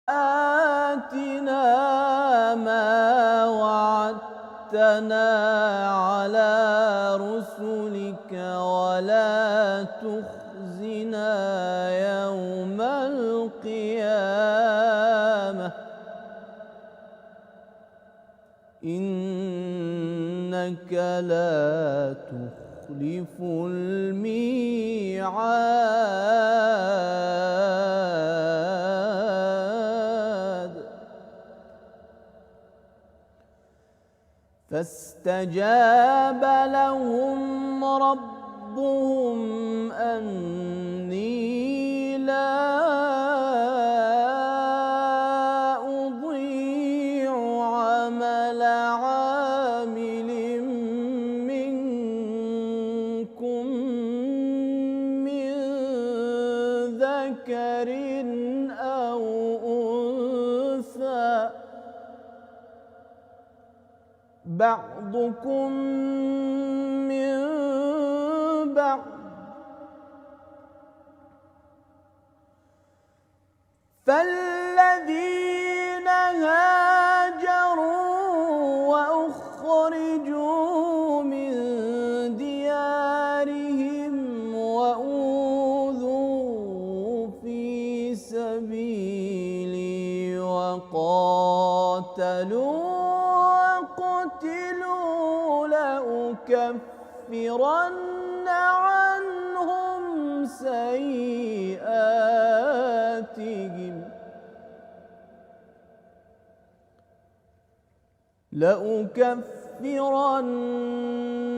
آتنا ما وعدتنا على رسلك ولا تخزنا يوم القيامة إنك لا تخلف الميعاد. فاستجاب لهم ربهم أني لا أضيع عمل عامل منكم من ذكر أو أنثى بعضكم من بعض فالذين هاجروا وأخرجوا من ديارهم وأوذوا في سبيلي وقاتلوا وقتلوا لأكفرن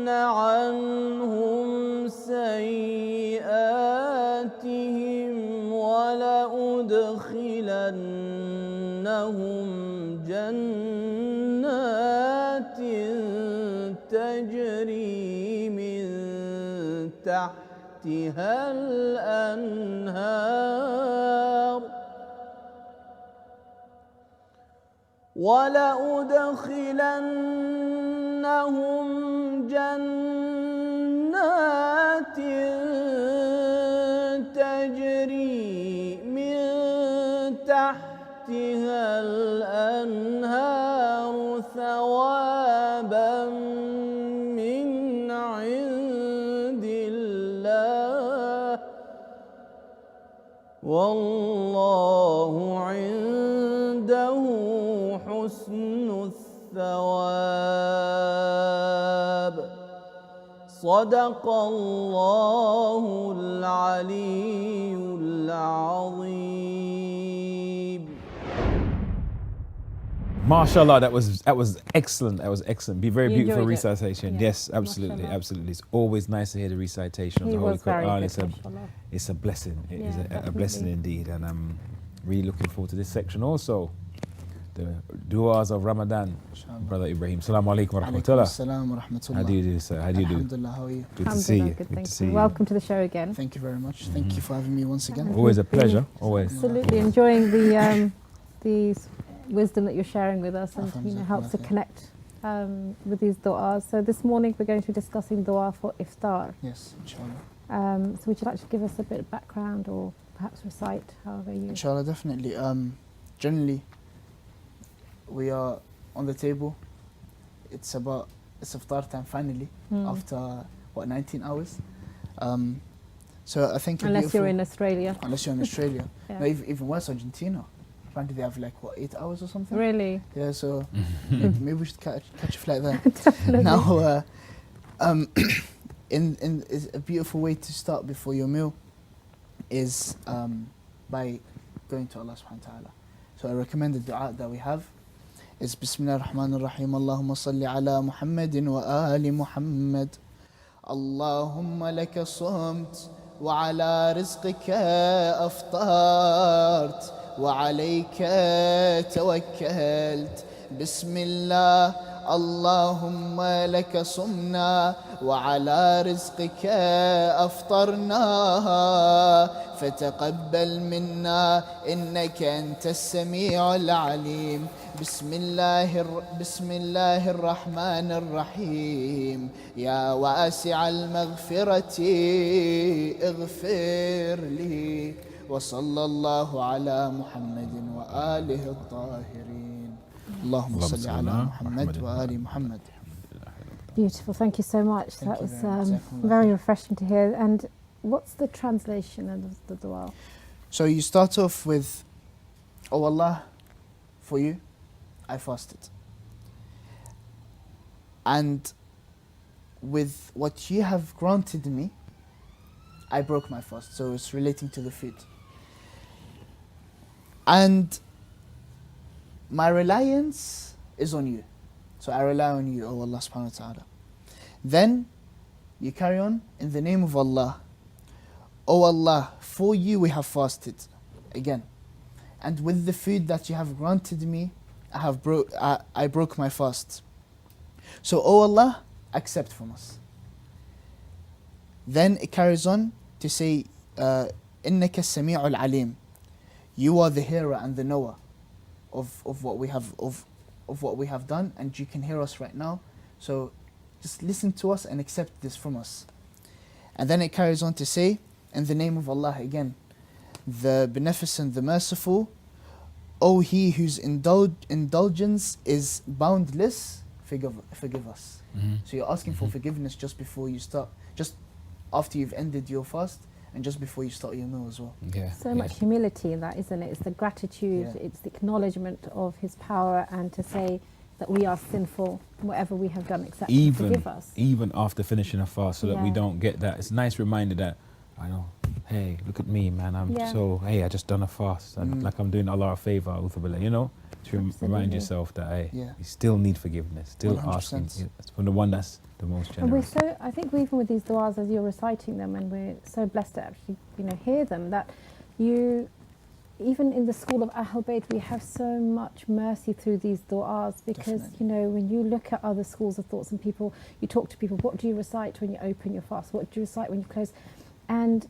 عنهم سيئاتهم ولأدخلنهم جنات تجري من تحتها الأنهار تجري من تحتها الأنهار ثوابا من عند الله والله عنده حسن الثواب. صدق الله العلي العظيم. MashaAllah, that was excellent. That was excellent. Be very You beautiful enjoyed it? recitation. Yeah. Yes, absolutely, MashaAllah. absolutely. It's always nice to hear the recitation of He the Holy was very Quran. good, mashallah. It's a blessing. It is Yeah, a blessing indeed, and I'm really looking forward to this section also. The du'as of Ramadan. Brother Ibrahim. Assalamu alaikum wa rahmatullah. Assalamu wa rahmatullah. How do you do, sir? How do you do? Alhamdulillah, how are you? Good to see you. Good, Good thank to see you. you. Welcome to the show again. Thank you very much. Thank you for having me once again. Always a pleasure. Always. Absolutely enjoying the wisdom that you're sharing with us, and helps to connect with these du'as. So this morning we're going to be discussing du'a for iftar. Yes, inshallah. So would you like to give us a bit of background, or perhaps recite however you... Inshallah, definitely. Generally, we are on the table. It's iftar time finally, after 19 hours. So I think unless you're in Australia. Unless you're in Australia. Yeah. No, even worse, Argentina. Apparently they have 8 hours or something. Really? Yeah, so maybe we should catch a flight there. Definitely. Now, is a beautiful way to start before your meal is by going to Allah subhanahu wa ta'ala. So I recommend the dua that we have is Bismillah ar-Rahman ar-Rahim. Allahumma salli ala Muhammadin wa ali Muhammad. Allahumma laka sumt wa ala rizqika aftart wa alayka tawakkalt. Bismillah. اللهم لك صمنا وعلى رزقك أفطرنا فتقبل منا إنك أنت السميع العليم. بسم الله الرحمن الرحيم. يا واسع المغفرة اغفر لي وصلى الله على محمد وآله الطاهرين اللهم صل على محمد وآل محمد. Beautiful, thank you so much. That was very very refreshing to hear. And what's the translation of the dua? So you start off with, "Oh Allah, for you, I fasted. And with what you have granted me, I broke my fast." So it's relating to the food. "And my reliance is on you. So I rely on you, O Allah subhanahu wa ta'ala." Then you carry on, "In the name of Allah, O Allah, for you we have fasted." Again. "And with the food that you have granted me, I broke my fast. So, O Allah, accept from us." Then it carries on to say, "Innaka sami'ul alim." You are the hearer and the knower of what we have done, and you can hear us right now. So just listen to us and accept this from us. And then it carries on to say, "In the name of Allah," again, "the Beneficent, the Merciful, O He whose indulgence is boundless, forgive us." So you're asking for forgiveness just before you start, just after you've ended your fast, and just before you start your meal as well. So much humility in that, isn't it? It's the gratitude, it's the acknowledgement of His power, and to say that we are sinful, whatever we have done, accept and forgive us. Even after finishing a fast, so that we don't get that. It's a nice reminder that, I know, hey, look at me, man. I just done a fast. And like I'm doing Allah a favor, you know, to remind yourself that, hey, you still need forgiveness, still 100%. Asking from the one that's the most generous. And I think even with these du'as, as you're reciting them, and we're so blessed to actually, hear them, that even in the school of Ahl Bayt, we have so much mercy through these du'as, because, when you look at other schools of thoughts and people, you talk to people, what do you recite when you open your fast? What do you recite when you close? And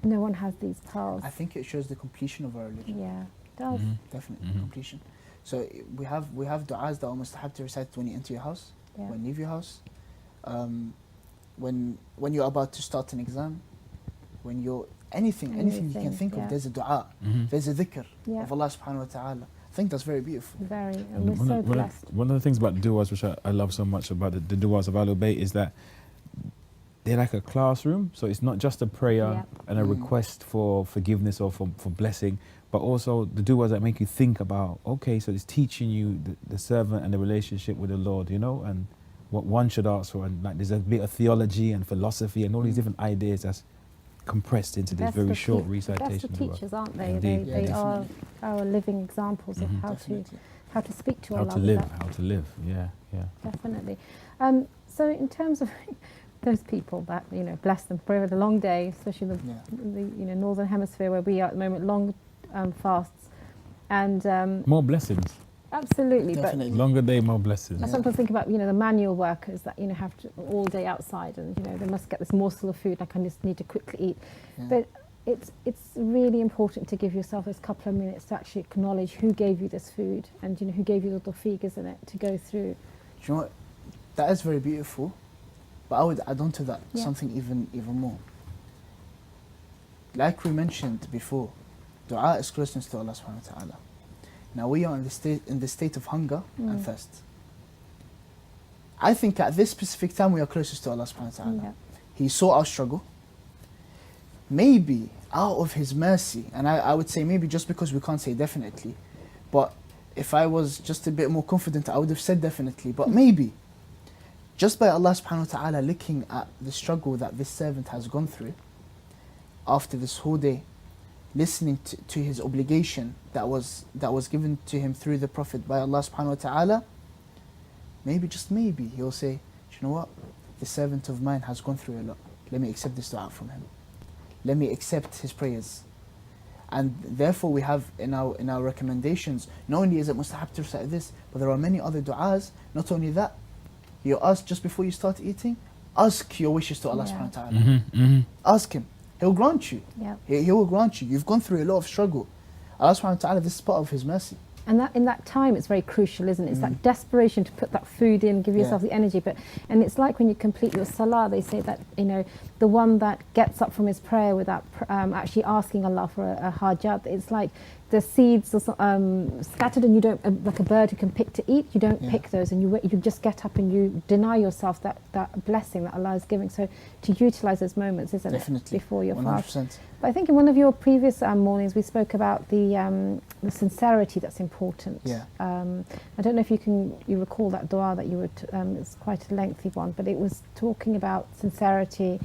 no one has these pearls. I think it shows the completion of our religion. Yeah, it does. Definitely, completion. So we have du'as that almost have to recite when you enter your house, when you leave your house, when you're about to start an exam, when you're anything you can think of, there's a du'a, there's a dhikr of Allah subhanahu wa ta'ala. I think that's very beautiful. Very, and we're so blessed. One of the things about the du'as, which I love so much about the du'as of Ahlul Bayt, is that they're like a classroom. So it's not just a prayer and a request for forgiveness or for blessing, but also the du'as that make you think about, okay, so it's teaching you the servant and the relationship with the Lord, and what one should ask for. And like there's a bit of theology and philosophy and all these different ideas that's compressed into this very short recitation. That's the teachers, aren't they? Indeed. They are our living examples of how to speak to Allah. How to live. Yeah. Definitely. So in terms of those people that, bless them for the long day, especially the northern hemisphere where we are at the moment, long fasts, and more blessings. Absolutely, definitely. But longer day, more blessings. I sometimes think about the manual workers that have to all day outside, and they must get this morsel of food. Like, I just need to quickly eat, but it's really important to give yourself this couple of minutes to actually acknowledge who gave you this food, and who gave you the tawfiq, isn't it, to go through. Do you know what? That is very beautiful, but I would add on to that something even more. Like we mentioned before, du'a is closeness to Allah subhanahu wa ta'ala. Now we are in the state of hunger and thirst. I think at this specific time we are closest to Allah subhanahu wa ta'ala. He saw our struggle. Maybe out of His mercy, and I would say maybe just because we can't say definitely, but if I was just a bit more confident, I would have said definitely, but maybe just by Allah subhanahu wa ta'ala looking at the struggle that this servant has gone through after this whole day, listening to his obligation that was given to him through the Prophet by Allah subhanahu wa ta'ala, maybe, just maybe, He'll say, "Do you know what? The servant of mine has gone through a lot. Let me accept this dua from him. Let me accept his prayers." And therefore we have in our recommendations, not only is it mustahab to recite this, but there are many other du'as. Not only that, you ask just before you start eating, ask your wishes to Allah subhanahu wa ta'ala. Ask Him. He'll grant you. He will grant you. You've gone through a lot of struggle. Allah subhanahu wa ta'ala, this is part of His mercy. And that in that time, it's very crucial, isn't it? It's that desperation to put that food in, give yourself the energy. And it's like when you complete your salah, they say that, you know, the one that gets up from his prayer without actually asking Allah for a hajat, it's like the seeds are scattered, and you don't, like a bird who can pick to eat, you don't pick those, and you just get up and you deny yourself that blessing that Allah is giving. So to utilize those moments, isn't it, before your 100%. fast? But I think in one of your previous mornings we spoke about the sincerity that's important. I don't know if you recall that dua that you would. It's quite a lengthy one, but it was talking about sincerity.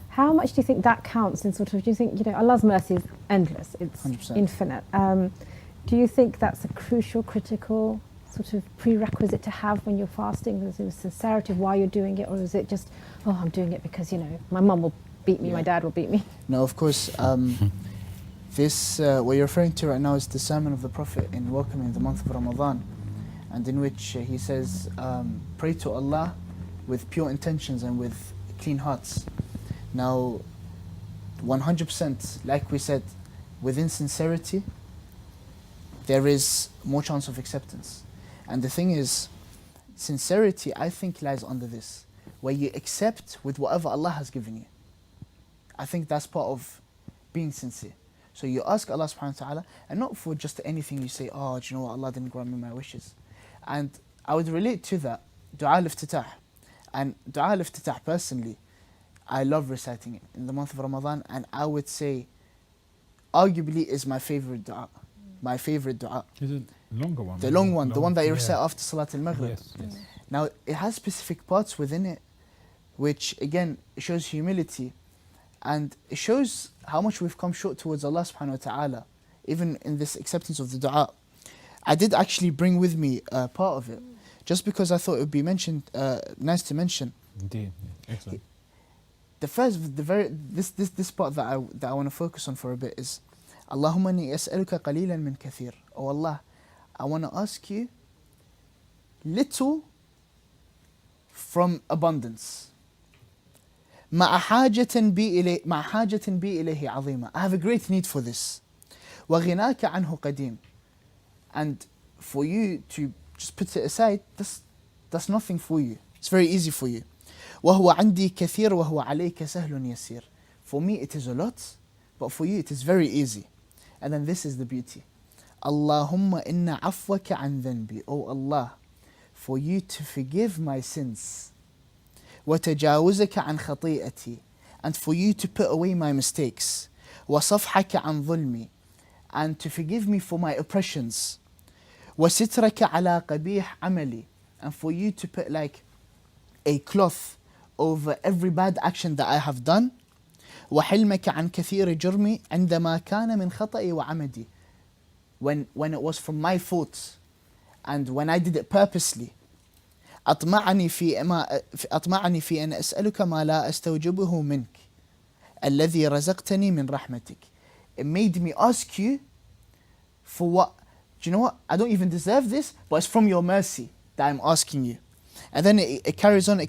How much do you think that counts in sort of? Do you think, you know, Allah's mercy is endless? It's 100%. infinite. Do you think that's a crucial, critical sort of prerequisite to have when you're fasting? Is it sincerity of why you're doing it, or is it just, oh, I'm doing it because, you know, my mum will beat me, my dad will beat me? No, of course. This what you're referring to right now is the sermon of the Prophet in welcoming the month of Ramadan, and in which he says, pray to Allah with pure intentions and with clean hearts. Now, 100%, like we said, within sincerity, there is more chance of acceptance. And the thing is, sincerity, I think, lies under this, where you accept with whatever Allah has given you. I think that's part of being sincere. So you ask Allah subhanahu wa ta'ala, and not for just anything you say, oh, do you know what, Allah didn't grant me my wishes. And I would relate to that, dua al-iftitah. And dua al-iftitah, personally, I love reciting it in the month of Ramadan, and I would say, arguably, is my favorite dua. My favorite dua. Is it longer one? The long one, the one that you recite after Salat al-Maghrib. Yes. Now, it has specific parts within it, which again, shows humility, and it shows how much we've come short towards Allah subhanahu wa ta'ala, even in this acceptance of the dua. I did actually bring with me part of it, just because I thought it would be mentioned, nice to mention. Indeed, excellent. This part that I want to focus on for a bit is, Allahumma inni as'aluka qalilan min kathir. Oh Allah, I want to ask you little from abundance. مع حاجة بي إليه عظيمة. I have a great need for this. وغناك عنه قديم. And for you to just put it aside, that's nothing for you. It's very easy for you. وهو عندي كثير وهو عليك سهل يسير. For me it is a lot, but for you it is very easy. And then this is the beauty. Allahumma inna afwaka an dhanbi. Oh Allah, for you to forgive my sins. وتجاوزك عن خطيئتي. And for you to put away my mistakes. وصفحك عن ظلمي. And to forgive me for my oppressions. وسترك على قبيح عملي. And for you to put like a cloth over every bad action that I have done. وحلمك عن كثير جرمي عندما كان من خطئي وعمدي. When it was from my fault and when I did it purposely. أطمعني في أن أسألك ما لا أستوجبه منك الذي رزقتني من رحمتك. It made me ask you for what, do you know what, I don't even deserve this, but it's from your mercy that I'm asking you. And then it carries on.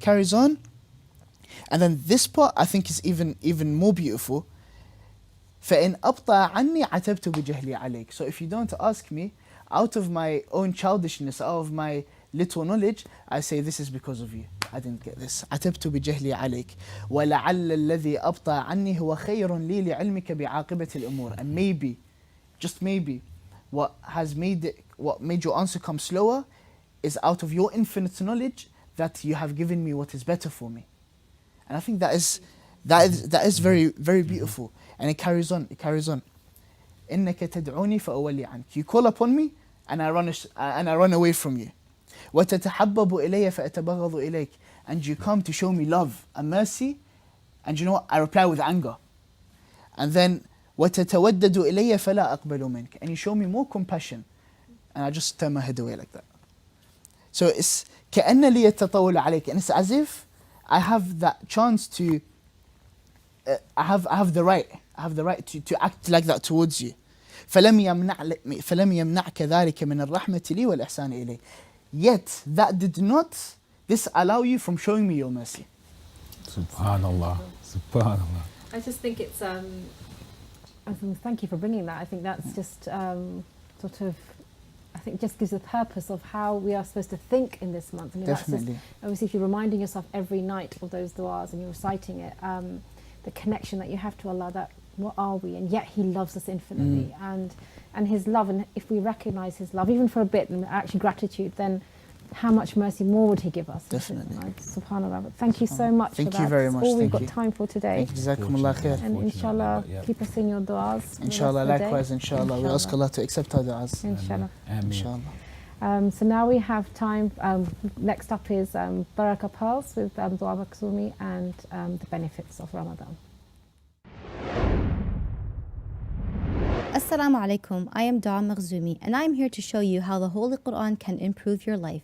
And then this part I think is even more beautiful. فإن أبطأ عني عتبت بجهلي عليك. So if you don't ask me, out of my own childishness, out of my little knowledge, I say this is because of you. I didn't get this. عتبت بجهلي عليك. ولعل الذي أبطأ عني هو خير لي لعلمك بعاقبة الأمور. And maybe, just maybe, what made your answer come slower is out of your infinite knowledge that you have given me what is better for me. And I think that is very, very beautiful. And it carries on. إنك تدعوني فأولي عنك. You call upon me and I run away from you. وتتحبب إلي فأتبغض إليك. And you come to show me love and mercy, and you know what? I reply with anger. And then وتتودد إلي فلا أقبل منك. And you show me more compassion, and I just turn my head away like that. So it's كأن لي التطاول عليك, and it's as if I have that chance to, I have the right to act like that towards you. فلم يمنعك ذلك من الرحمة لي والإحسان إلي. Yet that did not disallow you from showing me your mercy. Subhanallah. I just think it's. Thank you for bringing that. I think that's just sort of, I think, just gives a purpose of how we are supposed to think in this month. I mean, Definitely. Obviously, if you're reminding yourself every night of those du'as and you're reciting it, the connection that you have to Allah, that what are we? And yet He loves us infinitely. And His love, and if we recognize His love, even for a bit, and actually gratitude, then how much mercy more would He give us? Definitely. SubhanAllah. But thank you so much for that. Thank you very much. That's all we've Thank got you. time for today. Thank you. Jazakumullah khair. And inshallah, Yeah. keep us in your du'as. Inshallah, likewise, inshallah. We ask Inshallah. Allah to accept our du'as. Inshallah. Inshallah. So now we have time. Next up is Baraka Pearls with Dua Maksumi and the benefits of Ramadan. Assalamu alaikum, I am Dua Makhzumi and I am here to show you how the Holy Quran can improve your life.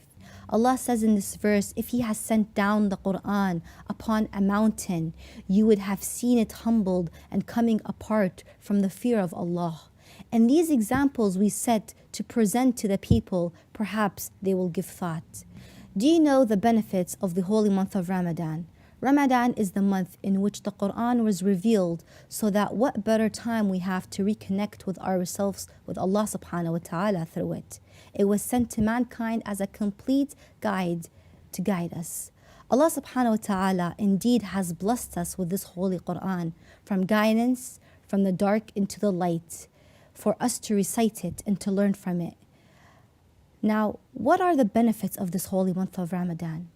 Allah says in this verse, if He has sent down the Quran upon a mountain, you would have seen it humbled and coming apart from the fear of Allah. And these examples we set to present to the people, perhaps they will give thought. Do you know the benefits of the holy month of Ramadan? Ramadan is the month in which the Quran was revealed, so that what better time we have to reconnect with ourselves with Allah subhanahu wa ta'ala through it. It was sent to mankind as a complete guide to guide us. Allah subhanahu wa ta'ala indeed has blessed us with this holy Quran, from guidance, from the dark into the light, for us to recite it and to learn from it. Now, what are the benefits of this holy month of Ramadan?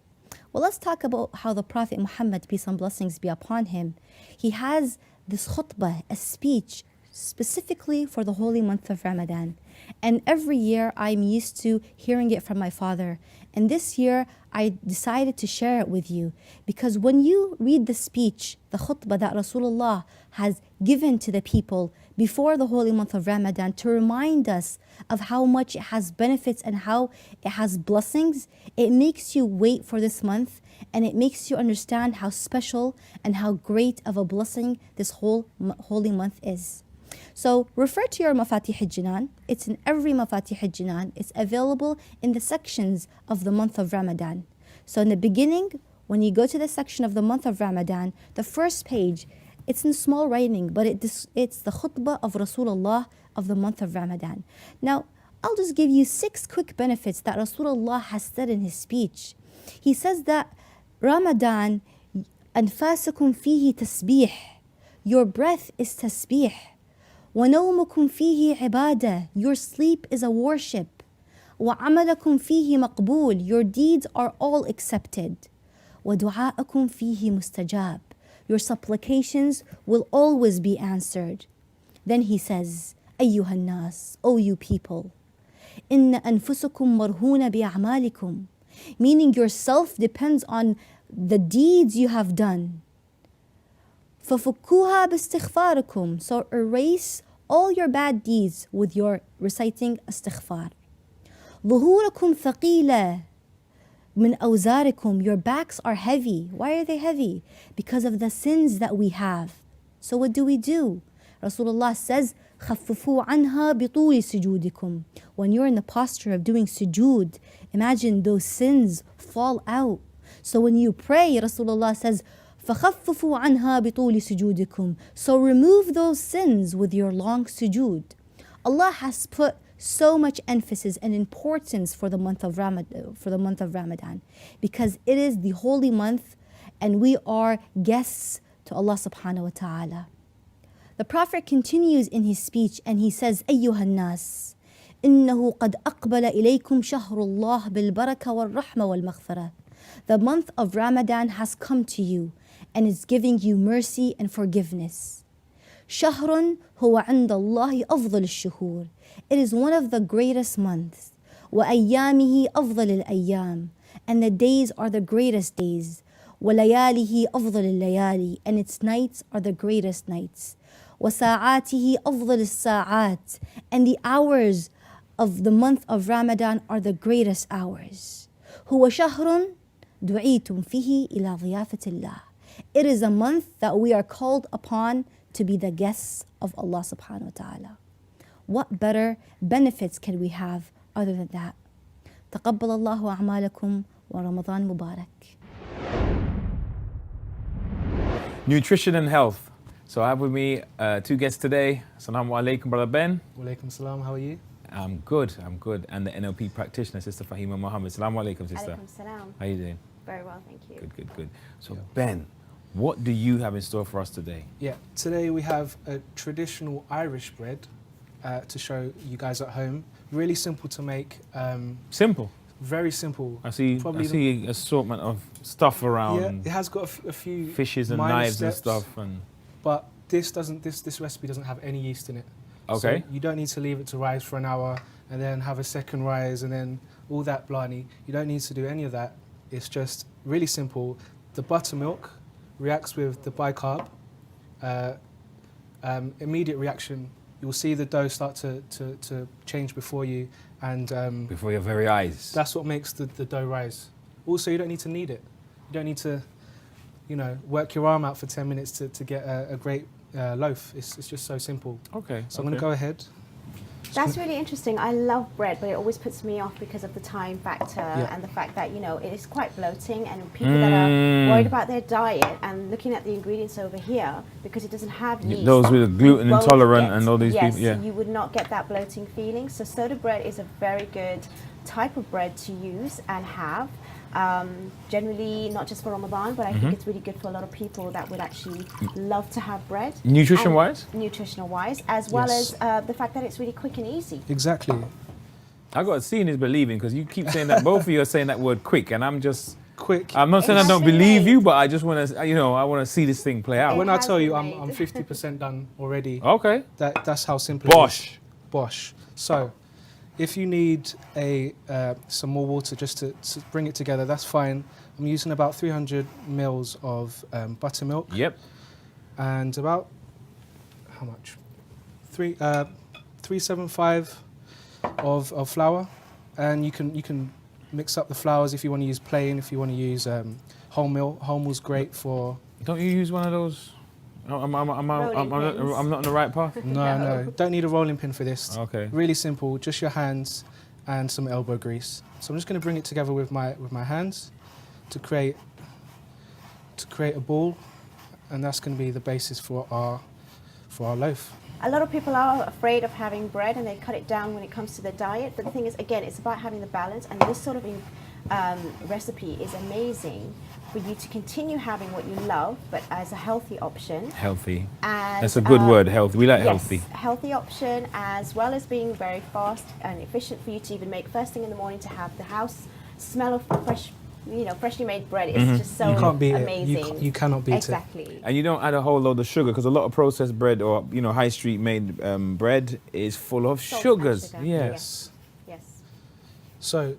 Well, let's talk about how the Prophet Muhammad, peace and blessings be upon him, he has this khutbah, a speech specifically for the holy month of Ramadan. And every year I'm used to hearing it from my father. And this year I decided to share it with you, because when you read the speech, the khutbah that Rasulullah has given to the people before the holy month of Ramadan to remind us of how much it has benefits and how it has blessings, it makes you wait for this month, and it makes you understand how special and how great of a blessing this whole holy month is. So refer to your Mafatih al-Jinan. It's in every Mafatih al-Jinan. It's available in the sections of the month of Ramadan. So in the beginning, when you go to the section of the month of Ramadan, the first page, it's in small writing, but it's the khutbah of Rasulullah of the month of Ramadan. Now, I'll just give you 6 quick benefits that Rasulullah has said in his speech. He says that Ramadan, أنفاسكم فيه تسبيح. Your breath is tasbih. وَنَوْمُكُمْ فِيهِ عِبَادَةٌ. Your sleep is a worship. وَعَمَلَكُمْ فِيهِ مَقْبُولٌ. Your deeds are all accepted. وَدُعَاءَكُمْ فِيهِ مُسْتَجَابٌ. Your supplications will always be answered. Then he says, أَيُّهَا النَّاسِ, O you people, إِنَّ أَنفُسُكُمْ مَرْهُونَ بِأَعْمَالِكُمْ. Meaning yourself depends on the deeds you have done. فَفُكُّوهَا بِاسْتِغْفَارِكُمْ. So erase all your bad deeds with your reciting istighfar. ظُهُورَكُمْ ثَقِيلَةٌ مِنْ أَوْزَارِكُمْ. Your backs are heavy. Why are they heavy? Because of the sins that we have. So what do? Rasulullah says, خَفِّفُوا عَنْهَا بِطُولِ سُجُودِكُمْ. When you're in the posture of doing sujood, imagine those sins fall out. So when you pray, Rasulullah says, فَخَفِّفُوا عَنْهَا بِطُولِ سُجُودِكُمْ. So remove those sins with your long sujood. Allah has put so much emphasis and importance for the month of Ramadan, because it is the holy month and we are guests to Allah subhanahu wa ta'ala. The Prophet continues in his speech and he says, أيها الناس إنه قد أقبل إليكم شهر الله بالبركة والرحمة والمغفرة. The month of Ramadan has come to you and is giving you mercy and forgiveness. شهر هو عند الله أفضل الشهور. It is one of the greatest months. وأيامه أفضل الأيام. And the days are the greatest days. ولياله أفضل الليالي. And its nights are the greatest nights. وساعاته أفضل الساعات. And the hours of the month of Ramadan are the greatest hours. هو شهر دعيتم فيه إلى ضيافة الله. It is a month that we are called upon to be the guests of Allah subhanahu wa ta'ala. What better benefits can we have other than that? تقبل الله أعمالكم ورمضان مبارك. Nutrition and health. So I have with me 2 guests today. Assalamu alaikum, Brother Ben. Walaikum salam, how are you? I'm good. And the NLP practitioner, Sister Fahima Mohammed. Assalamu alaikum, sister. Alaikum salam. How you doing? Very well, thank you. Good. So Ben, what do you have in store for us today? Yeah, today we have a traditional Irish bread to show you guys at home. Really simple to make. Simple. Very simple. I see assortment of stuff around. Yeah, it has got a few fishes and minor knives steps, and stuff. But this recipe doesn't have any yeast in it. Okay. So you don't need to leave it to rise for an hour and then have a second rise and then all that blarney. You don't need to do any of that. It's just really simple. The buttermilk reacts with the bicarb. Immediate reaction. You'll see the dough start to change before you, and before your very eyes. That's what makes the dough rise. Also, you don't need to knead it. You don't need to, work your arm out for 10 minutes to get a great loaf. It's just so simple. Okay. So I'm going to go ahead. That's really interesting. I love bread, but it always puts me off because of the time factor and the fact that, it is quite bloating, and people that are worried about their diet and looking at the ingredients over here, because it doesn't have yeast. Those with gluten you won't intolerant get- and all these yes, people, yeah. you would not get that bloating feeling. So soda bread is a very good type of bread to use and have. Generally, not just for Ramadan, but I think it's really good for a lot of people that would actually love to have bread. Nutrition-wise? Nutritional-wise, as well Yes. as the fact that it's really quick and easy. Exactly. I got seeing is believing, because you keep saying that, both of you are saying that word quick, and I'm just... Quick. I'm not saying I It don't has been believe you, made. but I just want to, I want to see this thing play out. When I has tell you been I'm made. 50% done already, Okay. that's how simple it is. Bosh. Bosh. So, if you need some more water just to bring it together, that's fine. I'm using about 300 mils of buttermilk. Yep. And about, how much? 375 of flour. And you can mix up the flours if you want to use plain, if you want to use wholemeal. Wholemeal's great for... Don't you use one of those? I'm not on the right path? No. Don't need a rolling pin for this. Okay. Really simple, just your hands and some elbow grease. So I'm just going to bring it together with my hands to create a ball, and that's going to be the basis for our loaf. A lot of people are afraid of having bread and they cut it down when it comes to their diet. But the thing is, again, it's about having the balance, and this sort of recipe is amazing for you to continue having what you love, but as a healthy option. Healthy. And, That's a good word, healthy. We like yes, healthy. Healthy option, as well as being very fast and efficient for you to even make first thing in the morning, to have the house smell of fresh, freshly made bread. It's just so You can't beat amazing. it. You cannot beat it. Exactly. And you don't add a whole load of sugar, because a lot of processed bread or high street made bread is full of Salt and sugars. sugar. Yes. Yes. So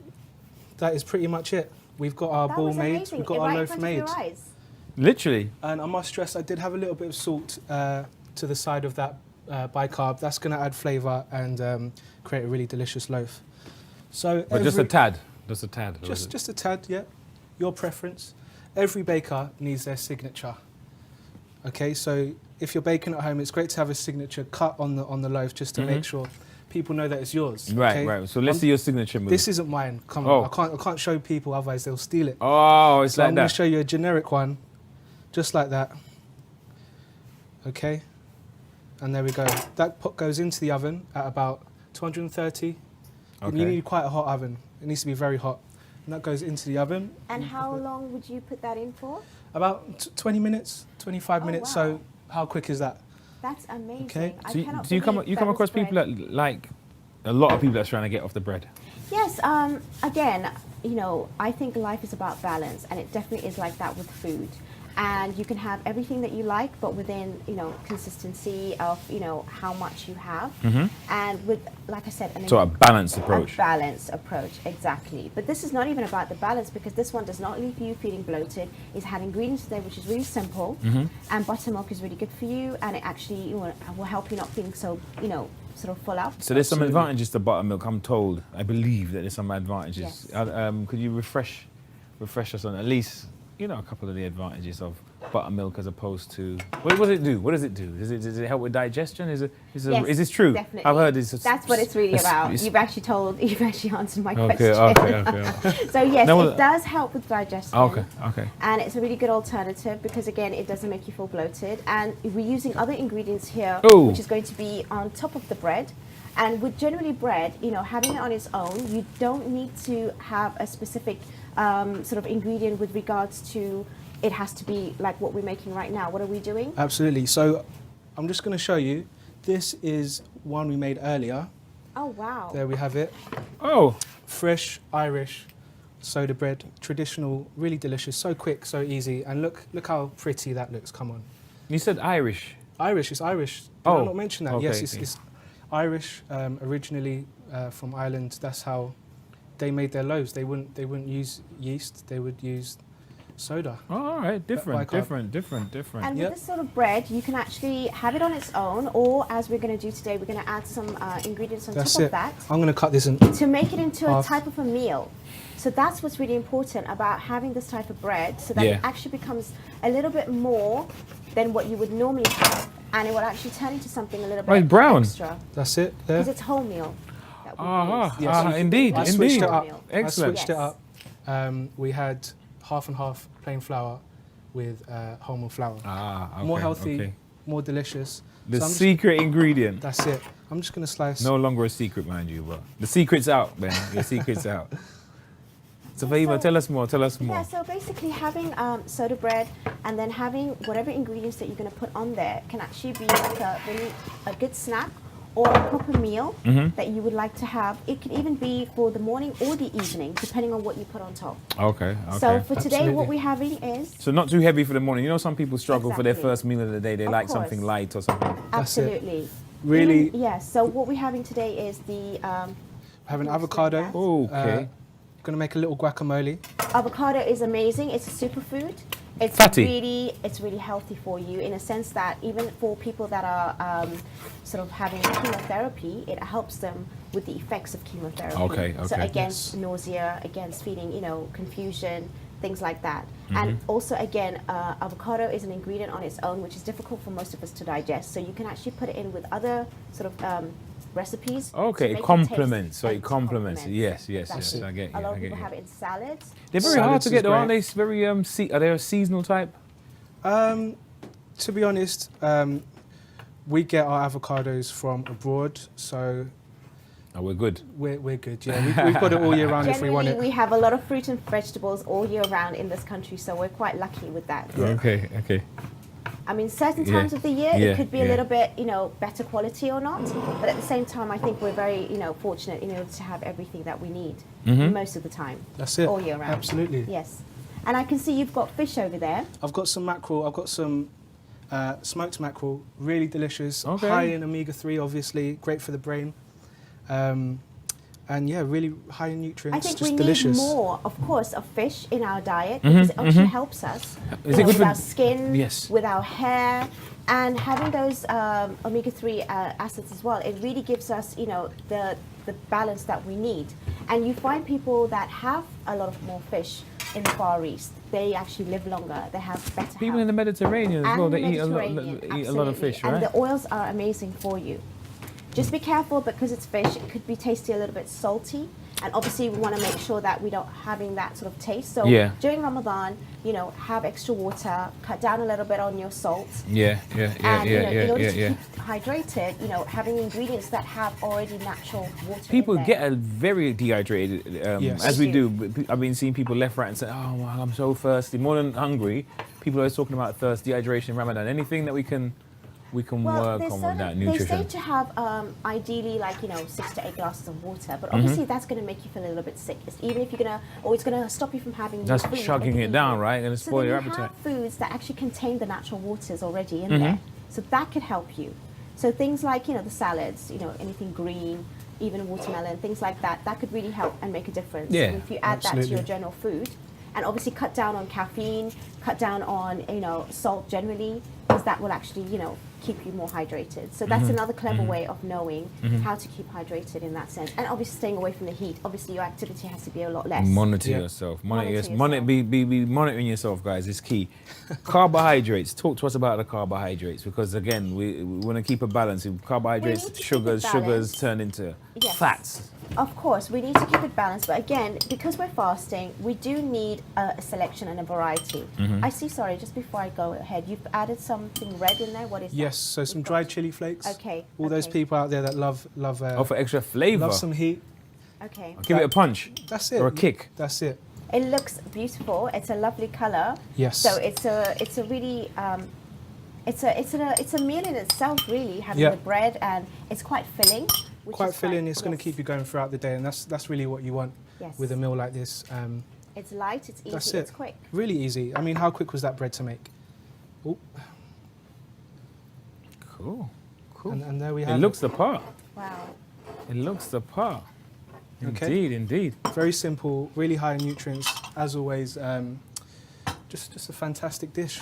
that is pretty much it. We've got our That ball was made. amazing. We've got Right our in loaf front of made. your eyes. Literally. And I must stress, I did have a little bit of salt to the side of that bicarb. That's going to add flavour and create a really delicious loaf. So, But just a tad. Just a tad. just a tad, yeah. Your preference. Every baker needs their signature. Okay, so if you're baking at home, it's great to have a signature cut on the loaf, just to make sure people know that it's yours. Okay? Right. So let's see your signature move. This isn't mine. Come Oh. on, I can't show people, otherwise they'll steal it. Oh, it's So like I'm going that. to show you a generic one, just like that. Okay, and there we go. That pot goes into the oven at about 230. And you Okay. need quite a hot oven. It needs to be very hot. And that goes into the oven. And how long would you put that in for? About 20 minutes, 25 Oh, minutes. wow. So how quick is that? That's amazing. Okay. I So you, cannot so you come believe you that come was across bread. people that like a lot of people that's trying to get off the bread. Yes, again, I think life is about balance, and it definitely is like that with food. And you can have everything that you like, but within, consistency of, how much you have. And with, like I said, So a balanced approach. A balanced approach, exactly. But this is not even about the balance, because this one does not leave you feeling bloated. It had ingredients there which is really simple, and buttermilk is really good for you, and it actually will help you not feeling so, sort of full out. So there's some Absolutely. advantages to buttermilk. I'm told. I believe that there's some advantages. Yes. Could you refresh us on at least a couple of the advantages of buttermilk as opposed to what does it do? What does it do? Does it help with digestion? Is this true? Definitely. I've heard this. That's what it's really about. You've actually answered my question. Okay. So yes, No, it does help with digestion. Okay. And it's a really good alternative, because again, it doesn't make you feel bloated. And we're using other ingredients here, Ooh. which is going to be on top of the bread. And with generally bread, you know, having it on its own, you don't need to have a specific sort of ingredient with regards to it has to be like what we're making right now. What are we doing? Absolutely. So I'm just going to show you. This is one we made earlier. Oh, wow. There we have it. Oh, Fresh Irish soda bread, traditional, really delicious, so quick, so easy. And look how pretty that looks. Come on. you said Irish. Irish, it's Irish. Did Oh, I not mention that? okay. Yes, it's Irish, originally from Ireland. That's how they made their loaves. They wouldn't use yeast. They would use soda. Oh, all right, different. And Yep. with this sort of bread, you can actually have it on its own, or as we're going to do today, we're going to add some ingredients on That's top it. of that I'm going to cut this in. to make it into a Half. type of a meal. So that's what's really important about having this type of bread, so that Yeah. it actually becomes a little bit more than what you would normally have, and it will actually turn into something a little bit it's brown. extra That's it. because There. it's wholemeal. that we Ah, use. Yes. indeed, I switched indeed. it up. Excellent. I switched it Yes. up. We had half and half plain flour with wholemeal flour. Ah, okay, More healthy, okay. more delicious. The So I'm just- secret ingredient. That's it. I'm just going to slice. No longer a secret, mind you, but the secret's out, man. The secret's out. So, Fahima, tell us more. Tell us more. Yeah, so basically having soda bread and then having whatever ingredients that you're going to put on there can actually be like a good snack or a proper meal Mm-hmm. that you would like to have. It could even be for the morning or the evening, depending on what you put on top. Okay, okay. So for today, Absolutely. what we're having is So not too heavy for the morning. You know, some people struggle for their Exactly. first meal of the day. They Of like something course. light or something. That's it. absolutely. Really- Yes. So what we're having today is the Have an avocado. Okay. Going to make a little guacamole. avocado is amazing. It's a superfood. It's Fatty. it's really healthy for you in a sense that even for people that are sort of having chemotherapy, it helps them with the effects of chemotherapy. Okay, So okay. against nausea, against feeling, confusion, things like that. Mm-hmm. And also again, avocado is an ingredient on its own, which is difficult for most of us to digest. So you can actually put it in with other sort of recipes. to Okay, make it taste complements. So and it to complements. complement. Yes, yes, yes. Exactly. I get you. A lot I of get people you. have it in salads. They're very hard Salads to is get, though, aren't great. they? Very are they a seasonal type? To be honest, we get our avocados from abroad, so Oh, we're good. we're good. Yeah, we've got it all year round if we want Generally, it. we have a lot of fruit and vegetables all year round in this country, so we're quite lucky with that. Okay, okay. I mean, certain Yeah. times of the year, Yeah, it could be yeah. a little bit, better quality or not. But at the same time, I think we're very, fortunate in order to have everything that we need Mm-hmm. most of the time, That's it. all year round. Absolutely. Yes. And I can see you've got fish over there. I've got some mackerel. I've got some smoked mackerel, really delicious. Okay. High in omega-3, obviously, great for the brain. And yeah, really high in I nutrients, think just we delicious. need more, of course, of fish in our diet because it actually helps us Is it good with for- our skin, Yes. with our hair, and having those omega-3 acids as well. It really gives us, the balance that we need. And you find people that have a lot of more fish in the Far East, they actually live longer. They have better People health. in the Mediterranean as And well, the they eat a lot, Mediterranean, eat a lot of absolutely. fish, And right? the oils are amazing for you. Just be careful because it's fish. It could be tasty a little bit salty. And obviously we want to make sure that we don't having that sort of taste. So Yeah. during Ramadan, have extra water, cut down a little bit on your salt. Yeah, And in order to keep hydrated, having ingredients that have already natural water. People in there. get very dehydrated, Yes. as we They do. I've been seeing people left, right, and say, "Oh, well, I'm so thirsty." More than hungry, people are always talking about thirst, dehydration, in Ramadan. Anything that we can work there's on with that they nutrition. say to have ideally 6 to 8 glasses of water, but Mm-hmm. obviously that's going to make you feel a little bit sick. Even if it's going to stop you from having more Just food chugging in the it down, evening. right? Gonna So spoil then your you appetite. have foods that actually contain the natural waters already in Mm-hmm. there, so that could help you. So things like the salads, anything green, even watermelon, things like that, that could really help and make a difference. Yeah, And if you add that to absolutely. your general food, and obviously cut down on caffeine, cut down on salt generally, because that will actually keep you more hydrated. So that's another clever way of knowing how to keep hydrated in that sense. And obviously staying away from the heat. Obviously your activity has to be a lot less. Monitor Yeah. yourself. Monitor Be monitoring yourself, guys. Is key. Carbohydrates. Talk to us about the carbohydrates because again, we want to keep a balance. Carbohydrates, We need to keep it sugars balanced. turn into Yes. fats. Of course, we need to keep it balanced, but again, because we're fasting, we do need a selection and a variety. I see, sorry, just before I go ahead, you've added something red in there. What is that? Yes, so some dried chili flakes. Okay. All those people out there that love Oh, for extra flavour. love some heat. Okay. Give it a punch. That's it. Or a kick. That's it. It looks beautiful. It's a lovely color. Yes. So it's a really it's a meal in itself, really, having Yeah. the bread, and it's quite filling. Which Quite is filling. It's going to yes. keep you going throughout the day, and that's really what you want Yes. with a meal like this. It's light. It's easy. That's It's it. quick. Really easy. I mean, how quick was that bread to make? Oh, Cool. Cool. and there we It have looks the part. Wow. It looks the part. Okay. Indeed, indeed. Very simple, really high in nutrients. As always, just a fantastic dish.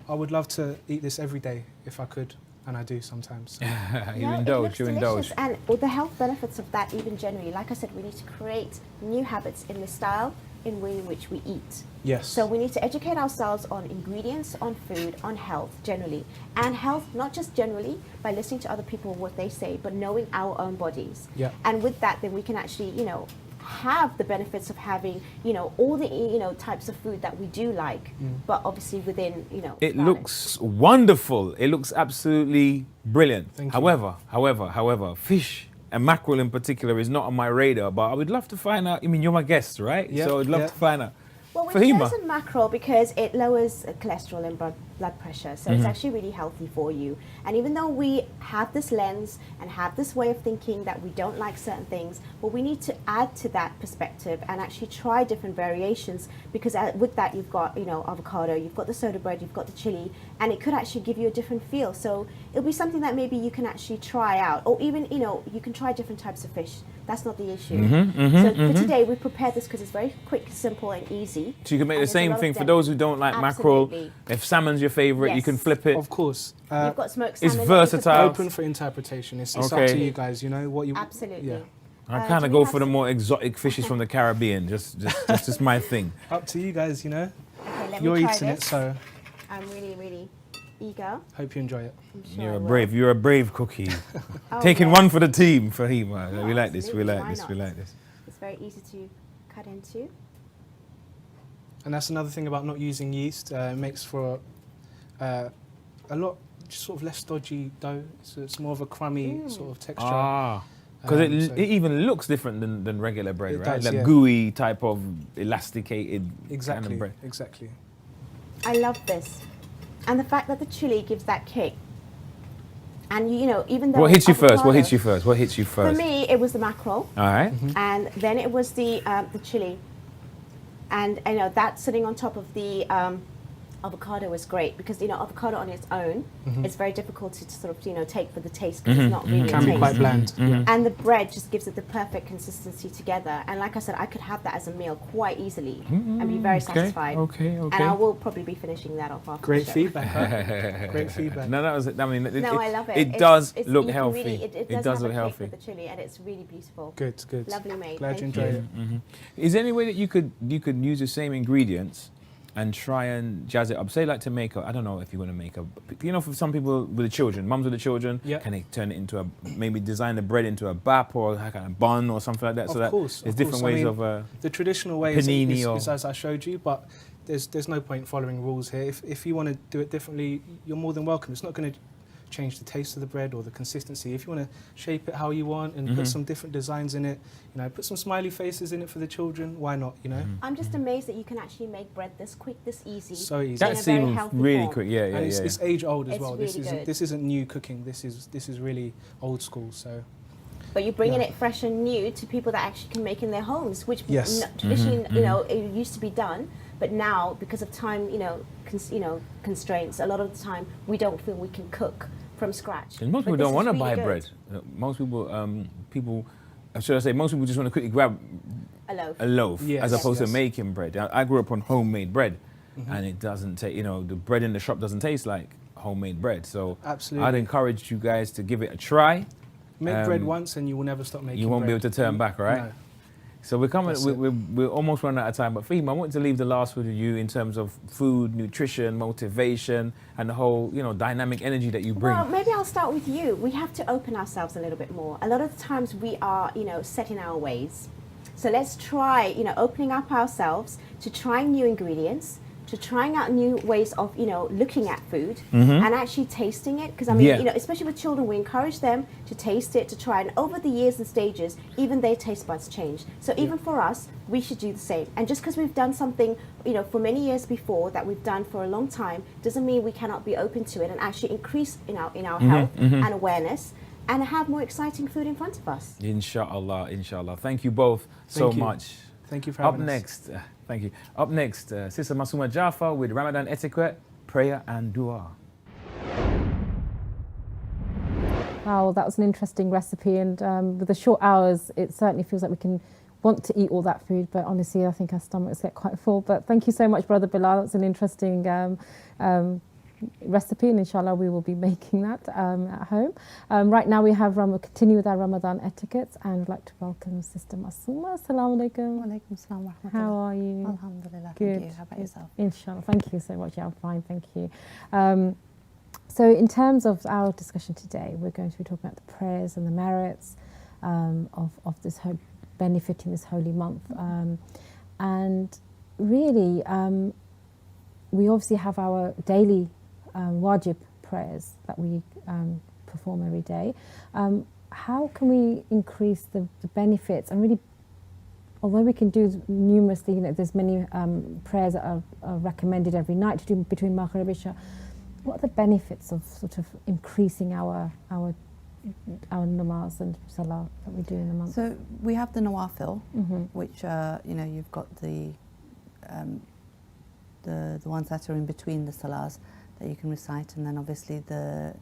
I would love to eat this every day if I could, and I do sometimes. So. You No, it indulge, looks you delicious. indulge. And all the health benefits of that, even generally, like I said, we need to create new habits in the style in way in which we eat. Yes. So we need to educate ourselves on ingredients, on food, on health generally. And health, not just generally, by listening to other people, what they say, but knowing our own bodies. Yeah. And with that, then we can actually, have the benefits of having, all the, types of food that we do like, but obviously within, It balance. looks wonderful. It looks absolutely brilliant. Thank you. However, fish and mackerel in particular is not on my radar, but I would love to find out. I mean, you're my guest, right? Yeah, So I'd love yeah. to find out. Well, we've Fahima. chosen mackerel because it lowers cholesterol and blood pressure, so it's actually really healthy for you. And even though we have this lens and have this way of thinking that we don't like certain things, but we need to add to that perspective and actually try different variations, because with that you've got, avocado, you've got the soda bread, you've got the chili, and it could actually give you a different feel. So it'll be something that maybe you can actually try out, or even, you can try different types of fish. That's not the issue. So for today, we prepared this because it's very quick, simple, and easy. So you can make And the there's a same lot of thing for depth. those who don't like mackerel. Absolutely. If salmon's your favorite, you can Yes. flip it. Of course. You've got smoked it's salmon. versatile. Open for interpretation. It's up Okay. to you guys. You know what you. Absolutely. Yeah. I do kind of we go have for the some- more exotic fishes from the Caribbean. Just my thing. Up to you guys. You know. Okay, let You're me try eating this. it, so I'm really, really eager. hope you enjoy it. I'm sure You're I a will. brave. You're a brave cookie. Oh, Taking yeah. one for the team, Fahima. Yeah, we like this. We absolutely. like Why this. We not? like this. It's very easy to cut into. And that's another thing about not using yeast. It makes for a lot just sort of less dodgy dough. So it's more of a crummy sort of texture. Ah. Because So- it even looks different than regular bread, It right? does, Like yeah. gooey type of elasticated Exactly. kind of bread. Exactly. I love this. And the fact that the chili gives that kick. And even though What hits you first? What avocado- hits you first? What hits you For first? me, it was the mackerel, All right. and then it was the chili, and that sitting on top of the avocado was great, because avocado on its own it's very difficult to sort of take for the taste, because it's not really a Can be taste. quite bland. Yeah. And the bread just gives it the perfect consistency together. And like I said, I could have that as a meal quite easily and be very satisfied. Okay. And I will probably be finishing that off after Great the show. feedback. Huh? Great feedback. No, that was. I mean, No, I love it. It does It's- look you can healthy. Really, it It does does have look a kick healthy. with the chili, and it's really beautiful. Good. Good. Lovely made. Glad you Thank enjoyed you. it. Is there any way that you could use the same ingredients and try and jazz it up? Say like to make I don't know if you want to make for some people with the children, mums with the children, Yeah. can they turn it into maybe design the bread into a bap or a kind of bun or something like that? Of So that course, there's of different course. I ways mean, of. The traditional way is panini or- as I showed you, but there's no point following rules here. If you want to do it differently, you're more than welcome. It's not going to change the taste of the bread or the consistency. If you want to shape it how you want and put some different designs in it, put some smiley faces in it for the children, why not, I'm just amazed that you can actually make bread this quick, this easy. So easy. That in a very seems healthy really form. quick. Yeah. And it's age old as It's well. really good. This isn't new cooking. This is really old school. So But you're bringing Yeah. it fresh and new to people that actually can make in their homes, which Yes. traditionally, it used to be done. But now, because of time, constraints, a lot of the time we don't feel we can cook from scratch. And most But people this don't is want to really buy good. bread. Most people, should I say, most people just want to quickly grab A loaf. a loaf Yes. as opposed to Yes. making bread. I grew up on homemade bread, and it doesn't take. The bread in the shop doesn't taste like homemade bread. So Absolutely. I'd encourage you guys to give it a try. make bread Um, once and you will never stop making You won't be bread. able to turn back, right? No. So we're coming. That's it. We're almost running out of time. But Fahim, I want to leave the last word with you in terms of food, nutrition, motivation, and the whole, you know, dynamic energy that you bring. Well, maybe I'll start with you. We have to open ourselves a little bit more. A lot of the times we are, you know, set in our ways. So let's try, you know, opening up ourselves to trying new ingredients, to trying out new ways of, you know, looking at food and actually tasting it. Because I mean, you know, especially with children, we encourage them to taste it, to try. And over the years and stages, even their taste buds change. So even for us, we should do the same. And just because we've done something, you know, for many years before that we've done for a long time, doesn't mean we cannot be open to it and actually increase in our health and awareness, and have more exciting food in front of us. Inshallah, inshallah. Thank you both so much. Thank you for Up having us. next, thank you. Up next, Sister Masuma Jaffa with Ramadan etiquette, prayer and dua. Wow, that was an interesting recipe, and with the short hours, it certainly feels like we can want to eat all that food, but honestly, I think our stomachs get quite full. But thank you so much, Brother Bilal. That's an interesting recipe, and inshallah we will be making that at home. Right now we have continue with our Ramadan etiquettes, and I'd like to welcome Sister Masuma. Assalamu alaikum. Walaikum assalam wa rahmatullah. How are you? Alhamdulillah. Good. Thank you. How about yourself? Inshallah. Thank you so much. Yeah, I'm fine. Thank you. So in terms of our discussion today, we're going to be talking about the prayers and the merits of this benefiting this holy month. And really, we obviously have our daily wajib prayers that we perform every day. How can we increase the benefits? And really, although we can do numerously, you know, there's many prayers that are recommended every night to do between Maghrib and Isha. What are the benefits of sort of increasing our namaz and salah that we do in the month? So we have the nawafil, which you know, you've got the ones that are in between the salahs that you can recite, and then obviously the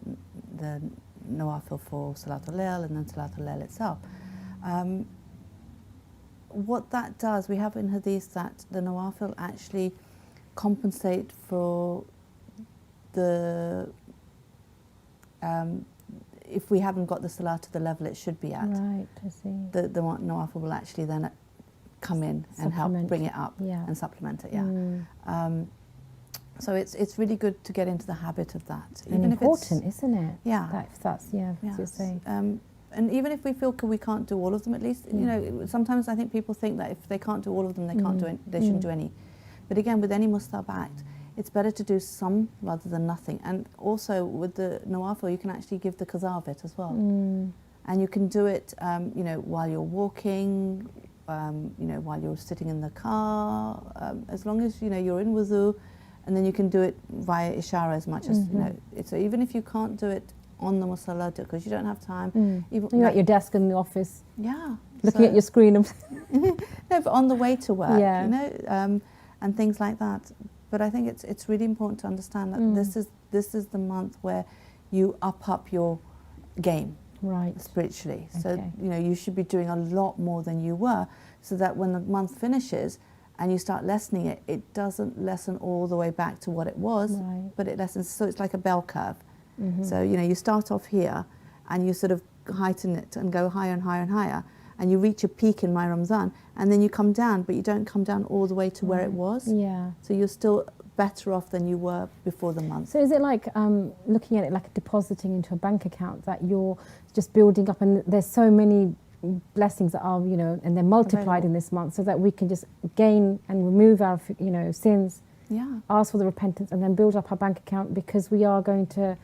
nawafil for Salatul Layl and then Salatul Layl itself. What that does, we have in hadith that the nawafil actually compensate for the if we haven't got the salah to the level it should be at. Right, I see. The nawafil will actually then come in and help bring it up and supplement it. So it's really good to get into the habit of that. And even important, isn't it? Yeah. That's what you're saying. And even if we feel we can't do all of them, at least you know, sometimes I think people think that if they can't do all of them, they can't do they shouldn't do any. But again, with any mustahabat, it's better to do some rather than nothing. And also with the nawafil, you can actually give the qaza of it as well. And you can do it, you know, while you're walking, you know, while you're sitting in the car, as long as you know you're in wudu, and then you can do it via ishara as much as you know. So even if you can't do it on the musalla because you don't have time, even you're at your desk in the office, looking at your screen. No, but on the way to work, you know, and things like that. But I think it's really important to understand that this is the month where you up your game, spiritually. So you know you should be doing a lot more than you were, so that when the month finishes and you start lessening it, it doesn't lessen all the way back to what it was, but it lessens. So it's like a bell curve. So you know you start off here, and you sort of heighten it and go higher and higher and higher, and you reach a peak in my Ramadan, and then you come down, but you don't come down all the way to where it was. So you're still better off than you were before the month. So is it like looking at it like depositing into a bank account, that you're just building up, and there's so many blessings that are, you know, and they're multiplied in this month, so that we can just gain and remove our, you know, sins, ask for the repentance, and then build up our bank account, because we are going to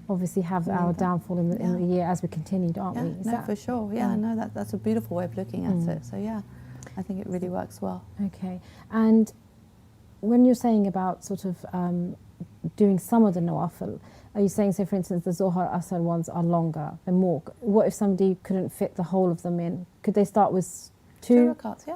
obviously have our downfall in the year as we continued, aren't we? No, for sure. No, that's a beautiful way of looking at it. So I think it really works well. Okay. And when you're saying about sort of doing some of the nawafil, are you saying, so for instance, the Zohar Asr ones are longer and more? What if somebody couldn't fit the whole of them in? Could they start with two rakats,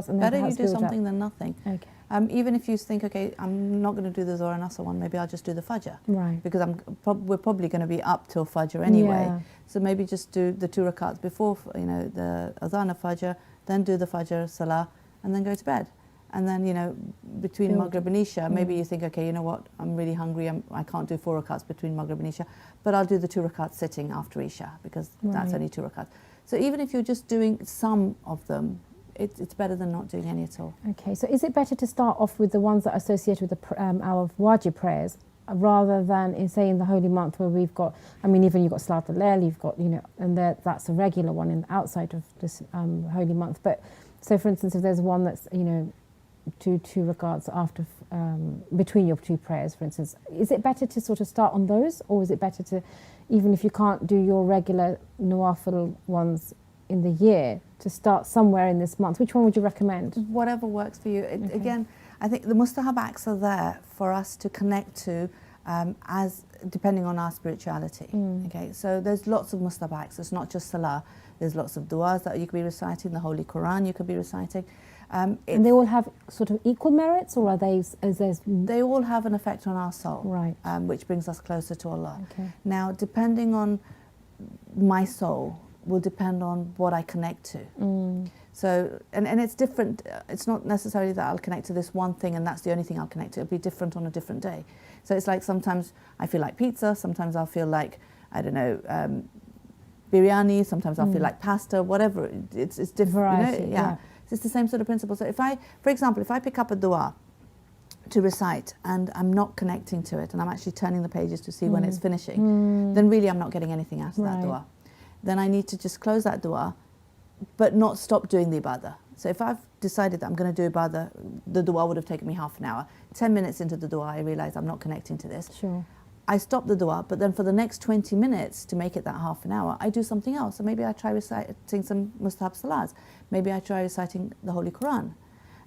and then better you perhaps do build something up? than nothing. Okay. Even if you think, okay, I'm not going to do the Zohar and Asr one, maybe I'll just do the Fajr. Because we're probably going to be up till Fajr anyway. So maybe just do the 2 rakats before, you know, the Adhan of Fajr, then do the Fajr Salah, and then go to bed. And then, you know, between Maghrib and Isha, maybe you think, okay, you know what, I'm really hungry, I can't do 4 rakats between Maghrib and Isha, but I'll do the 2 rakats sitting after Isha, because that's only 2 rakats. So even if you're just doing some of them, it's better than not doing any at all. Okay, so is it better to start off with the ones that are associated with our wajib prayers, rather than in, say, in the holy month where we've got, I mean, even you've got Salat al-Layl, you've got, you know, and that's a regular one in outside of this holy month. But so, for instance, if there's one that's, you know, two rakats after, between your two prayers, for instance, is it better to sort of start on those, or is it better to, even if you can't do your regular nawafil ones in the year, to start somewhere in this month? Which one would you recommend? Whatever works for you. Again, I think the mustahab acts are there for us to connect to, as depending on our spirituality. Okay, so there's lots of mustahab acts. It's not just salah. There's lots of du'as that you could be reciting. The Holy Quran you could be reciting. And they all have sort of equal merits, or are they? They all have an effect on our soul, right? Which brings us closer to Allah. Okay. Now, depending on my soul, will depend on what I connect to. So, and it's different. It's not necessarily that I'll connect to this one thing and that's the only thing I'll connect to. It'll be different on a different day. So it's like sometimes I feel like pizza, sometimes I'll feel like, I don't know, biryani, sometimes I'll feel like pasta, whatever. It's different. Variety, you know? Yeah. It's the same sort of principle. So if I, for example, if I pick up a dua to recite and I'm not connecting to it and I'm actually turning the pages to see when it's finishing, then really I'm not getting anything out of that dua. Then I need to just close that dua, but not stop doing the ibadah. So if I've decided that I'm going to do ibadah, the dua would have taken me half an hour. 10 minutes into the dua, I realize I'm not connecting to this. Sure. I stop the dua, but then for the next 20 minutes to make it that half an hour, I do something else. So maybe I try reciting some mustahab salahs. Maybe I try reciting the Holy Quran.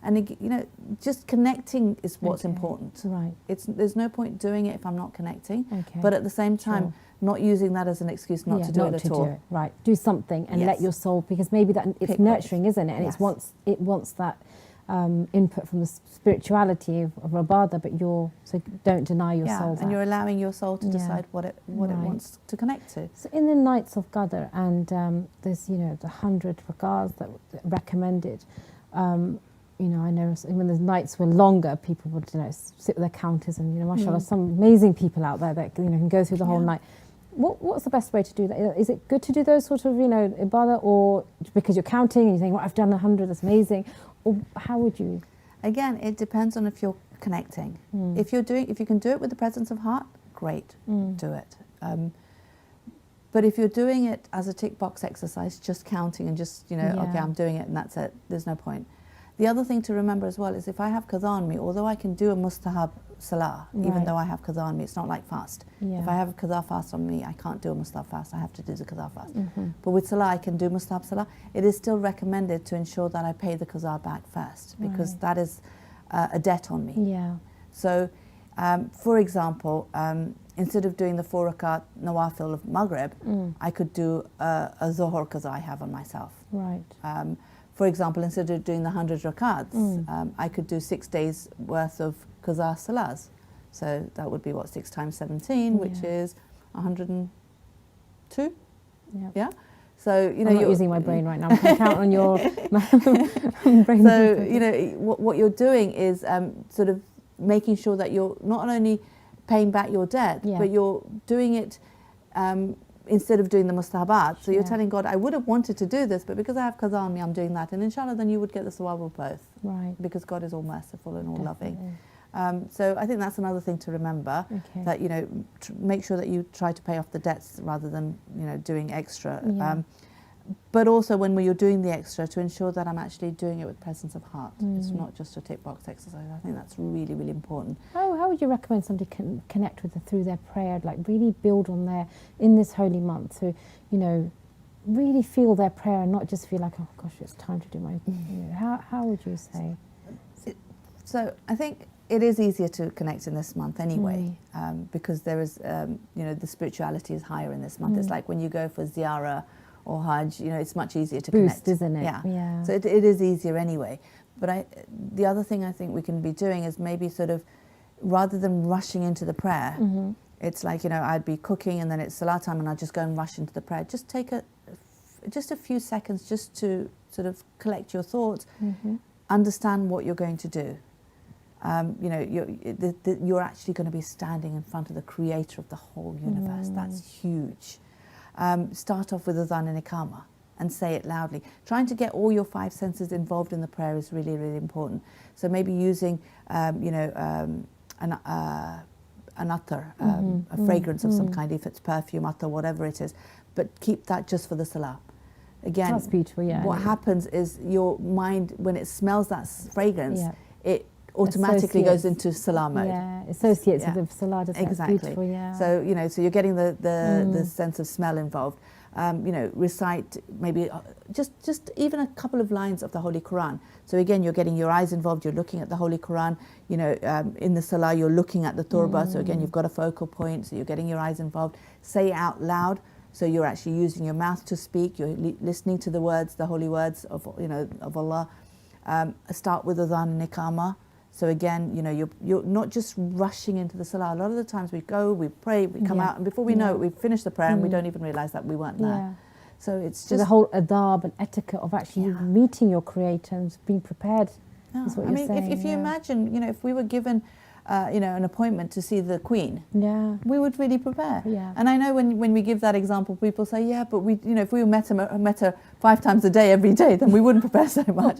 And you know, just connecting is what's important. Right. There's no point doing it if I'm not connecting. Okay. But at the same time, not using that as an excuse not to do it at all. Right. Do something and let your soul, because maybe that it's Pick nurturing, isn't it? And it wants that input from the spirituality of ibadah, but so don't deny your soul that. And you're allowing your soul to decide what it wants to connect to. So in the nights of Qadr, and there's, you know, the 100 rakats that recommended. You know, I know when the nights were longer, people would, you know, sit with their counters, and, you know, mashallah, some amazing people out there that, you know, can go through the whole night. What's the best way to do that? Is it good to do those sort of, you know, ibadah, or because you're counting and you think, well, I've done 100, that's amazing, or how would you? Again, it depends on if you're connecting. If you can do it with the presence of heart, great, do it. But if you're doing it as a tick box exercise, just counting and just, you know, okay, I'm doing it and that's it, there's no point. The other thing to remember as well is if I have qadha on me, although I can do a mustahab salah, even though I have qadha on me, it's not like fast. If I have a qadha fast on me, I can't do a mustahab fast, I have to do the qadha fast. But with salah, I can do mustahab salah. It is still recommended to ensure that I pay the qadha back first, because that is a debt on me. So, for example, instead of doing the 4 rakat nawafil of Maghrib, I could do a Zohor qadha I have on myself. For example, instead of doing the 100 rakats, I could do 6 days worth of qadha salahs. So that would be what, 6 times 17, which is 102. Yeah. So you know, I'm not using my brain right now. I'm going to count on your brain. So you know, what you're doing is sort of making sure that you're not only paying back your debt, but you're doing it. Instead of doing the mustahabat. So you're telling God, I would have wanted to do this, but because I have qadha on me, I'm doing that. And inshallah, then you would get the sawab of both. Because God is all merciful and all loving. So I think that's another thing to remember, that, you know, make sure that you try to pay off the debts rather than, you know, doing extra. But also when you're doing the extra, to ensure that I'm actually doing it with presence of heart. It's not just a tick box exercise. I think that's really, really important. How would you recommend somebody can connect with through their prayer, like really build on in this holy month, to, you know, really feel their prayer and not just feel like, oh gosh, it's time to do my, you know, how would you say? So I think it is easier to connect in this month anyway, because there is, you know, the spirituality is higher in this month. It's like when you go for ziyarah or Hajj, you know, it's much easier to connect. Isn't it? Yeah. So it is easier anyway. But the other thing I think we can be doing is maybe sort of, rather than rushing into the prayer, it's like, you know, I'd be cooking and then it's salah time and I'd just go and rush into the prayer. Just take just a few seconds just to sort of collect your thoughts, understand what you're going to do. You know, you're actually going to be standing in front of the creator of the whole universe. That's huge. Start off with adhan and iqamah. and say it loudly. Trying to get all your 5 senses involved in the prayer is really, really important. So maybe using, an attar, a fragrance of some kind, if it's perfume, attar, whatever it is, but keep that just for the salah. Again, that's beautiful, yeah. What happens is your mind, when it smells that fragrance, it automatically goes into salah mode. Yeah, associates with the salah. Exactly. Beautiful, yeah. So, so you're getting the sense of smell involved. Recite maybe just even a couple of lines of the Holy Quran. So again, you're getting your eyes involved, you're looking at the Holy Quran, in the salah you're looking at the turba, so again you've got a focal point, so you're getting your eyes involved. Say it out loud, so you're actually using your mouth to speak, you're listening to the words, the holy words of Allah. Start with adhan and iqamah. So again, you're not just rushing into the salah. A lot of the times we go, we pray, we come out, and before we know it, we've finished the prayer and we don't even realize that we weren't there. So it's just the whole adab and etiquette of actually meeting your Creator and being prepared. Is what you're saying. If you imagine, if we were given, an appointment to see the Queen, we would really prepare. Yeah. And I know when we give that example, people say, but we, if we met her 5 times a day every day, then we wouldn't prepare so much.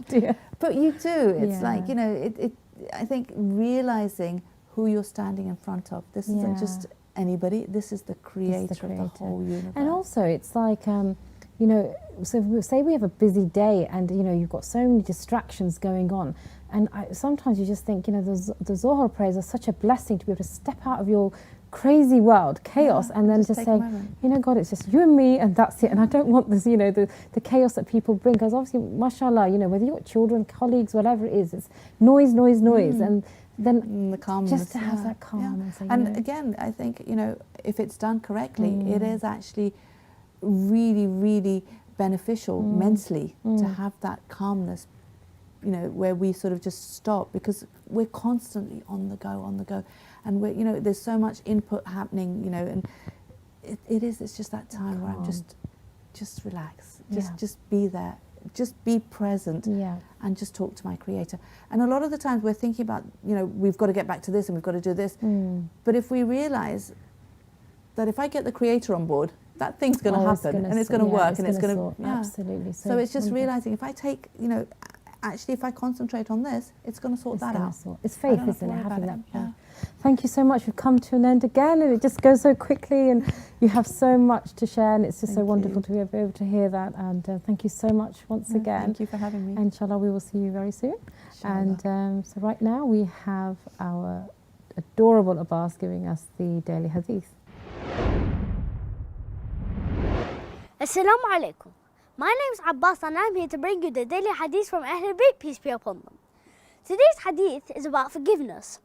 But you do. It's like I think realizing who you're standing in front of. This isn't just anybody. This is the creator of the whole universe. And also, it's like, so say we have a busy day and, you've got so many distractions going on. And sometimes you just think, the Zohar prayers are such a blessing to be able to step out of your crazy world, chaos, and then just say, God, it's just you and me and that's it. And I don't want this, the chaos that people bring. Because obviously, mashallah, whether you've got children, colleagues, whatever it is, it's noise. And then the calmness, just to have that calm. And again, I think, if it's done correctly, it is actually really, really beneficial mentally to have that calmness, where we sort of just stop, because we're constantly on the go, and we're, there's so much input happening, and it's just that time where I'm just relax, just be there, just be present, and just talk to my Creator. And a lot of the times we're thinking about, we've got to get back to this and we've got to do this, but if we realize that if I get the Creator on board, that thing's going to happen, and it's going to work, and it's going to absolutely. So it's just realizing, if I take, actually, if I concentrate on this, it's going to sort that out. It's faith, isn't it? Having that. Thank you so much. We've come to an end again, and it just goes so quickly, and you have so much to share, and it's just so wonderful to be able to hear that. And thank you so much once again. Thank you for having me. And inshallah, we will see you very soon. Inshallah. And so right now we have our adorable Abbas giving us the daily hadith. Assalamu alaikum. My name is Abbas and I'm here to bring you the daily hadith from Ahlul Bayt, peace be upon them. Today's hadith is about forgiveness.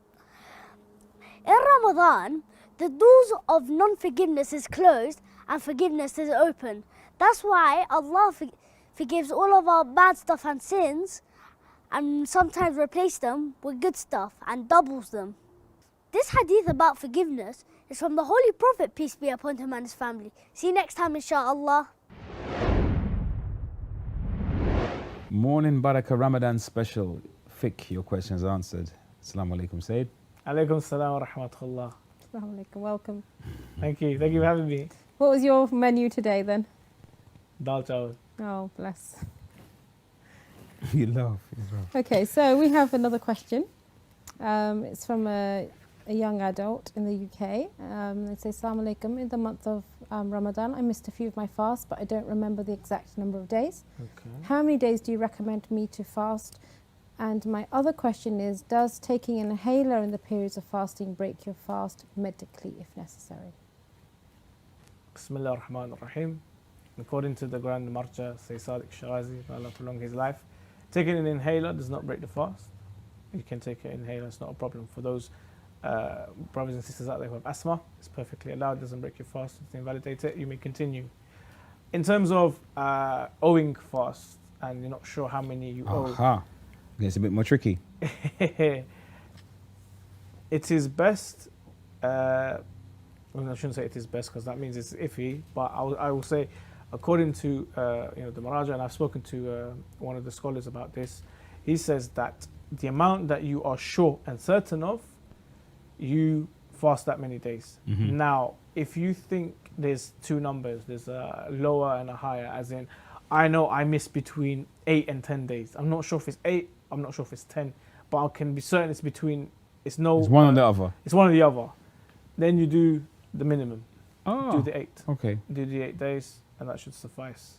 In Ramadan, the doors of non-forgiveness is closed and forgiveness is open. That's why Allah forgives all of our bad stuff and sins, and sometimes replace them with good stuff and doubles them. This hadith about forgiveness is from the Holy Prophet, peace be upon him and his family. See you next time, inshallah. Morning Baraka Ramadan special. Fiqh, your questions answered. Assalamu alaikum, Sayyid. Alaikum salam wa rahmatullah. Assalamu alaikum, welcome. Thank you for having me. What was your menu today then? Dal chawal. Oh, bless. You laugh. Okay, so we have another question. It's from a young adult in the UK. They say, Assalamu alaikum, in the month of Ramadan, I missed a few of my fasts, but I don't remember the exact number of days. Okay. How many days do you recommend me to fast? And my other question is, does taking an inhaler in the periods of fasting break your fast medically if necessary? Bismillah ar-Rahman ar-Rahim. According to the Grand Marja, Sayyid Sadiq Shirazi, may Allah prolong his life, taking an inhaler does not break the fast. You can take an inhaler, it's not a problem. For those brothers and sisters out there who have asthma, it's perfectly allowed, doesn't break your fast, doesn't invalidate it, you may continue. In terms of owing fast, and you're not sure how many you owe. It's a bit more tricky. It is best, well, I shouldn't say it is best because that means it's iffy, but I will say, according to the Maraja, and I've spoken to one of the scholars about this, he says that the amount that you are sure and certain of, you fast that many days. Now, if you think there's two numbers, there's a lower and a higher, as in, I know I miss between 8 and 10 days. I'm not sure if it's 8, I'm not sure if it's 10, but I can be certain it's between, it's one or the other. It's one or the other. Then you do the minimum. Oh, do the 8. Okay. Do the 8 days, and that should suffice.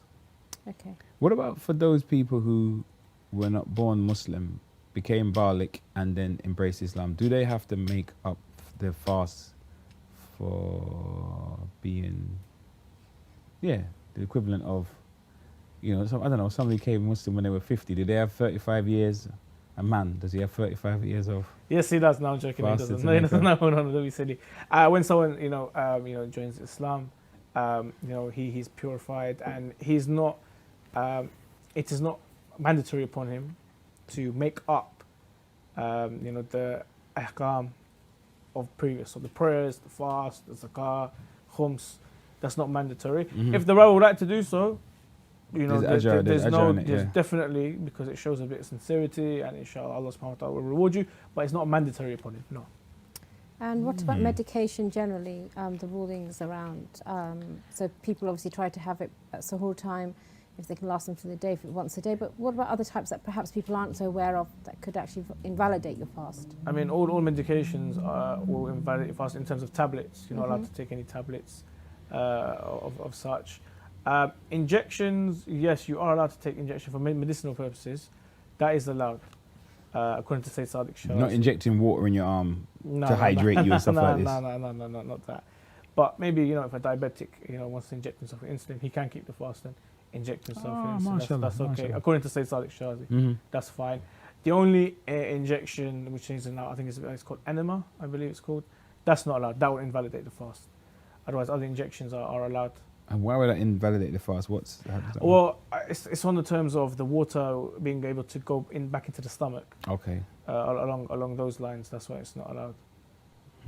Okay. What about for those people who were not born Muslim, became Barak, and then embraced Islam? Do they have to make up their fast for being, the equivalent of, I don't know, somebody came Muslim when they were 50. Did they have 35 years? A man, does he have 35 years of? Yes, he does. No, I'm joking. He doesn't. No, he doesn't. No, don't be silly. When someone, joins Islam, he's purified, and he's not. It is not mandatory upon him to make up, the ahkam of previous. So the prayers, the fast, the zakah, khums. That's not mandatory. Mm-hmm. If the brother would like to do so, there's yeah. definitely, because it shows a bit of sincerity, and inshallah Allah subhanahu wa ta'ala will reward you, but it's not mandatory upon him, no. And what about medication generally, the rulings around? So people obviously try to have it at Sahoor time, if they can last them through the day, once a day, but what about other types that perhaps people aren't so aware of that could actually invalidate your fast? I mean, all medications will invalidate your fast in terms of tablets. You're not allowed to take any tablets of such. Injections, yes, you are allowed to take injection for medicinal purposes. That is allowed, according to Sayyid Sadiq Shah. Not injecting water in your arm to hydrate you and stuff like this. No, not that. But maybe, if a diabetic, wants to inject himself with insulin, he can keep the fast and inject himself with insulin. That's okay. Mashallah. According to Sayyid Sadiq Shah, that's fine. The only injection which is now, I think it's called enema, I believe it's called. That's not allowed. That will invalidate the fast. Otherwise, other injections are allowed. And why would that invalidate the fast? Well, it's on the terms of the water being able to go back into the stomach. Okay. Along those lines, that's why it's not allowed.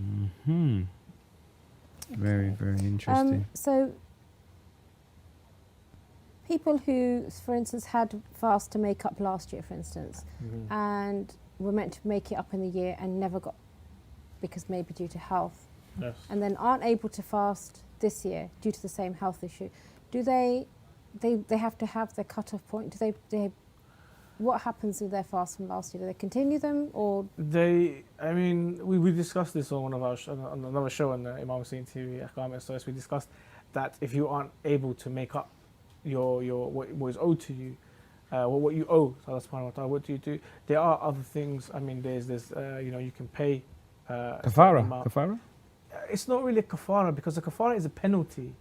Mm-hmm. Very, very interesting. So people who, for instance, had fast to make up last year, for instance, and were meant to make it up in the year and never got, because maybe due to health, and then aren't able to fast this year due to the same health issue, do they have to have their cut-off point? Do they what happens with their fast from last year? Do they continue them, or we discussed this on one of our on another show on the Imam Hussein TV3. So we discussed that if you aren't able to make up your what is owed to you, what you owe Allah subhanahu wa ta'ala, what do you do? There are other things. I mean, there's you can pay kafara. It's not really a kafara, because a kafara is a penalty.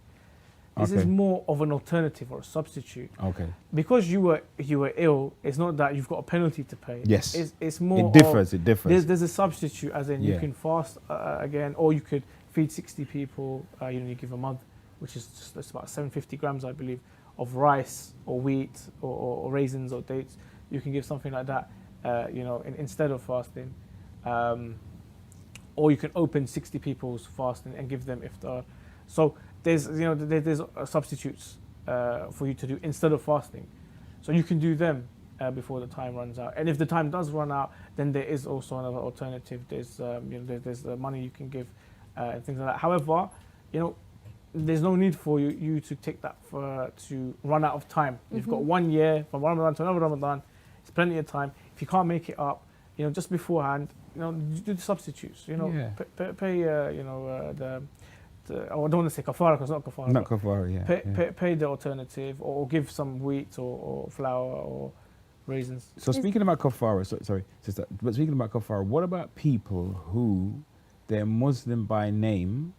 This is more of an alternative or a substitute. Okay. Because you were ill, it's not that you've got a penalty to pay. Yes. It's more. It differs. There's a substitute, as in you can fast again, or you could feed 60 people. You give a month, which is just about 750 grams, I believe, of rice or wheat or raisins or dates. You can give something like that, instead of fasting. Or you can open 60 people's fast and give them iftar. So there's substitutes for you to do instead of fasting. So you can do them before the time runs out. And if the time does run out, then there is also another alternative. There's there's the money you can give and things like that. However, there's no need for you to take that to run out of time. You've got 1 year from Ramadan to another Ramadan. It's plenty of time. If you can't make it up, just beforehand, do the substitutes. Pay I don't want to say kafara, because it's not kafara. Not kafara, yeah. Pay the alternative, or give some wheat or flour or raisins. So speaking about kafara, sorry, sister, but speaking about kafara, what about people who they're Muslim by name,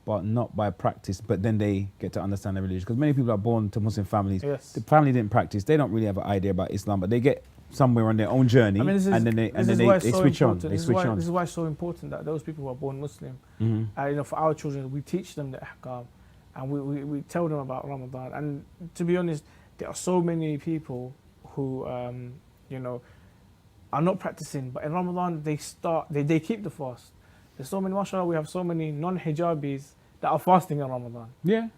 but not by practice, but then they get to understand the religion? Because many people are born to Muslim families. Yes. The family didn't practice. They don't really have an idea about Islam, but they get somewhere on their own journey, and then they switch on. This is why it's so important that those people who are born Muslim, for our children, we teach them the ahkam, and we tell them about Ramadan. And to be honest, there are so many people who are not practicing, but in Ramadan they keep the fast. There's so many, mashallah, we have so many non-hijabis that are fasting in Ramadan. That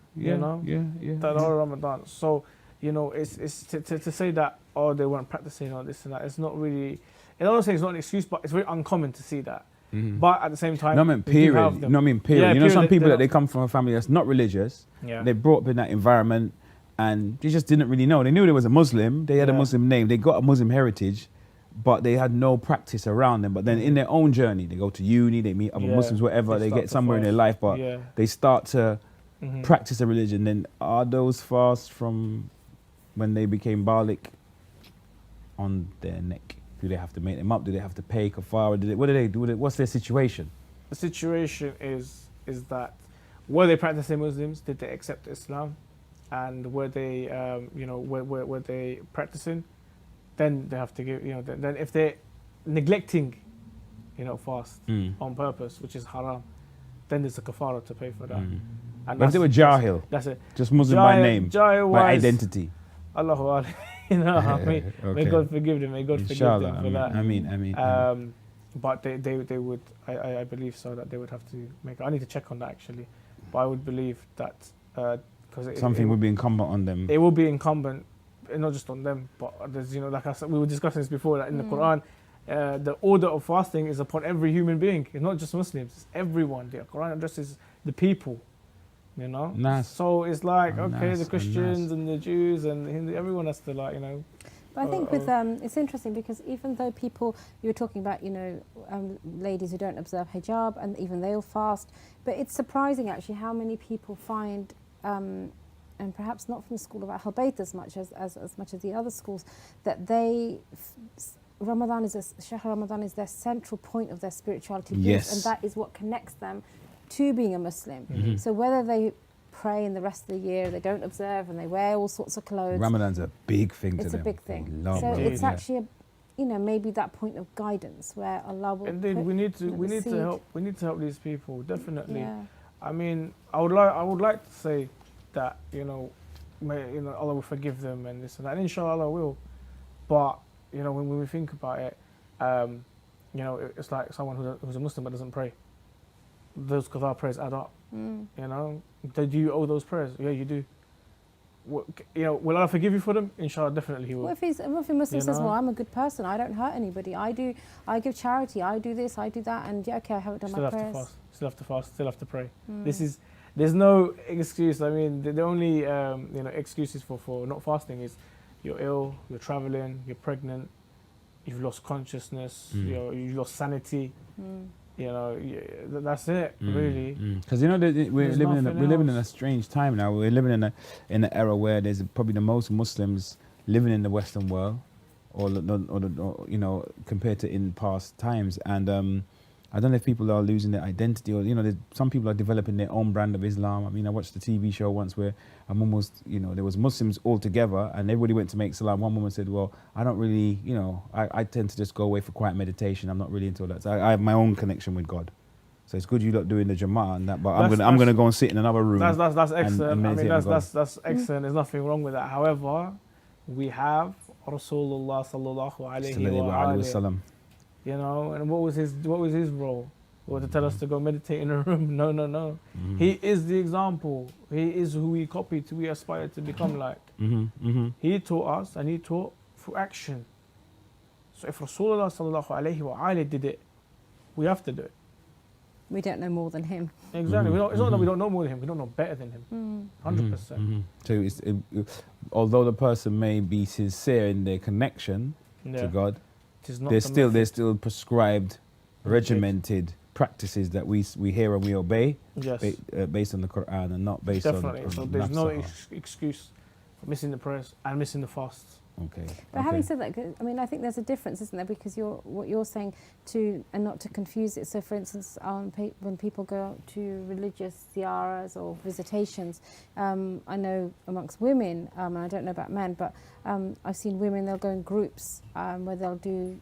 are Ramadan. So it's to say that they weren't practicing or this and that. It's not really. I don't want to say it's not an excuse, but it's very uncommon to see that. But at the same time, period. Yeah, some people that they come from a family that's not religious. Yeah. They're brought up in that environment, and they just didn't really know. They knew there was a Muslim, they had a Muslim name, they got a Muslim heritage, but they had no practice around them. But then in their own journey, they go to uni, they meet other Muslims, whatever, they get somewhere in their life, but they start to practice a religion. Then are those fasts from when they became Barak on their neck? Do they have to make them up? Do they have to pay kafara? What do they do? What's their situation? The situation is that were they practicing Muslims? Did they accept Islam? And were they, were they practicing? Then they have to give, then if they're neglecting, fast on purpose, which is haram, then there's a kafara to pay for that. And but if they were jahil, that's it. Just Muslim by name, by identity. Allahu Akbar. I mean, may God forgive them. May God forgive them for that. I mean. But they would, I believe so, that they would have to make. I need to check on that actually, but I would believe that because something would be incumbent on them. It will be incumbent, not just on them, but there's like I said, we were discussing this before, that in the Quran, the order of fasting is upon every human being. It's not just Muslims; it's everyone. The Quran addresses the people. Nice. So it's like the Christians and the Jews and the Hindu, everyone has to But I think with it's interesting because even though people, you were talking about ladies who don't observe hijab and even they'll fast, but it's surprising actually how many people find and perhaps not from the school of Ahl Bayt as much as the other schools, that they Ramadan Shahr Ramadan is their central point of their spirituality. Yes. And that is what connects them to being a Muslim. So whether they pray in the rest of the year, they don't observe and they wear all sorts of clothes. Ramadan's a big thing to them. It's a big thing. So it's actually maybe that point of guidance where Allah will. Indeed, we need to help these people, definitely. Yeah. I mean, I would like to say that Allah will forgive them and this and that, and inshallah Allah will. But when we think about it, it's like someone who's a Muslim but doesn't pray. Those qadha prayers add up. Do you owe those prayers? Yeah, you do. Will Allah forgive you for them? Inshallah, definitely He will. Well, if a Muslim says, "Well, I'm a good person. I don't hurt anybody. I give charity. I do this. I do that," and okay, I haven't done my prayers. Still have to fast. Still have to pray. There's no excuse. I mean, the only excuses for not fasting is you're ill, you're traveling, you're pregnant, you've lost consciousness, you've lost sanity. That's it, really. Because we're living in a strange time now. We're living in an era where there's probably the most Muslims living in the Western world, or compared to in past times. And I don't know if people are losing their identity, or some people are developing their own brand of Islam. I mean, I watched a TV show once where there was Muslims all together, and everybody went to make salam. One woman said, "Well, I don't really, I tend to just go away for quiet meditation. I'm not really into all that. So I have my own connection with God. So it's good you lot doing the Jama'ah and that, but I'm gonna go and sit in another room." That's excellent. I mean, that's excellent. There's nothing wrong with that. However, we have Rasulullah sallallahu alayhi wa sallam. And what was his role? Or to tell us to go meditate in a room? No. He is the example. He is who we copy to, we aspire to become like. He taught us, and he taught through action. So if Rasulullah sallallahu alayhi wa alayhi did it, we have to do it. We don't know more than him. Exactly. It's not that we don't know more than him. We don't know better than him. 100%. So although the person may be sincere in their connection to God, there's still prescribed, regimented practices that we hear and we obey, based on the Quran and not based on. Definitely. So there's no excuse for missing the prayers and missing the fasts. Okay. But having said that, I mean, I think there's a difference, isn't there? Because what you're saying and not to confuse it. So, for instance, when people go to religious ziyaras or visitations, I know amongst women, and I don't know about men, but I've seen women, they'll go in groups where they'll do,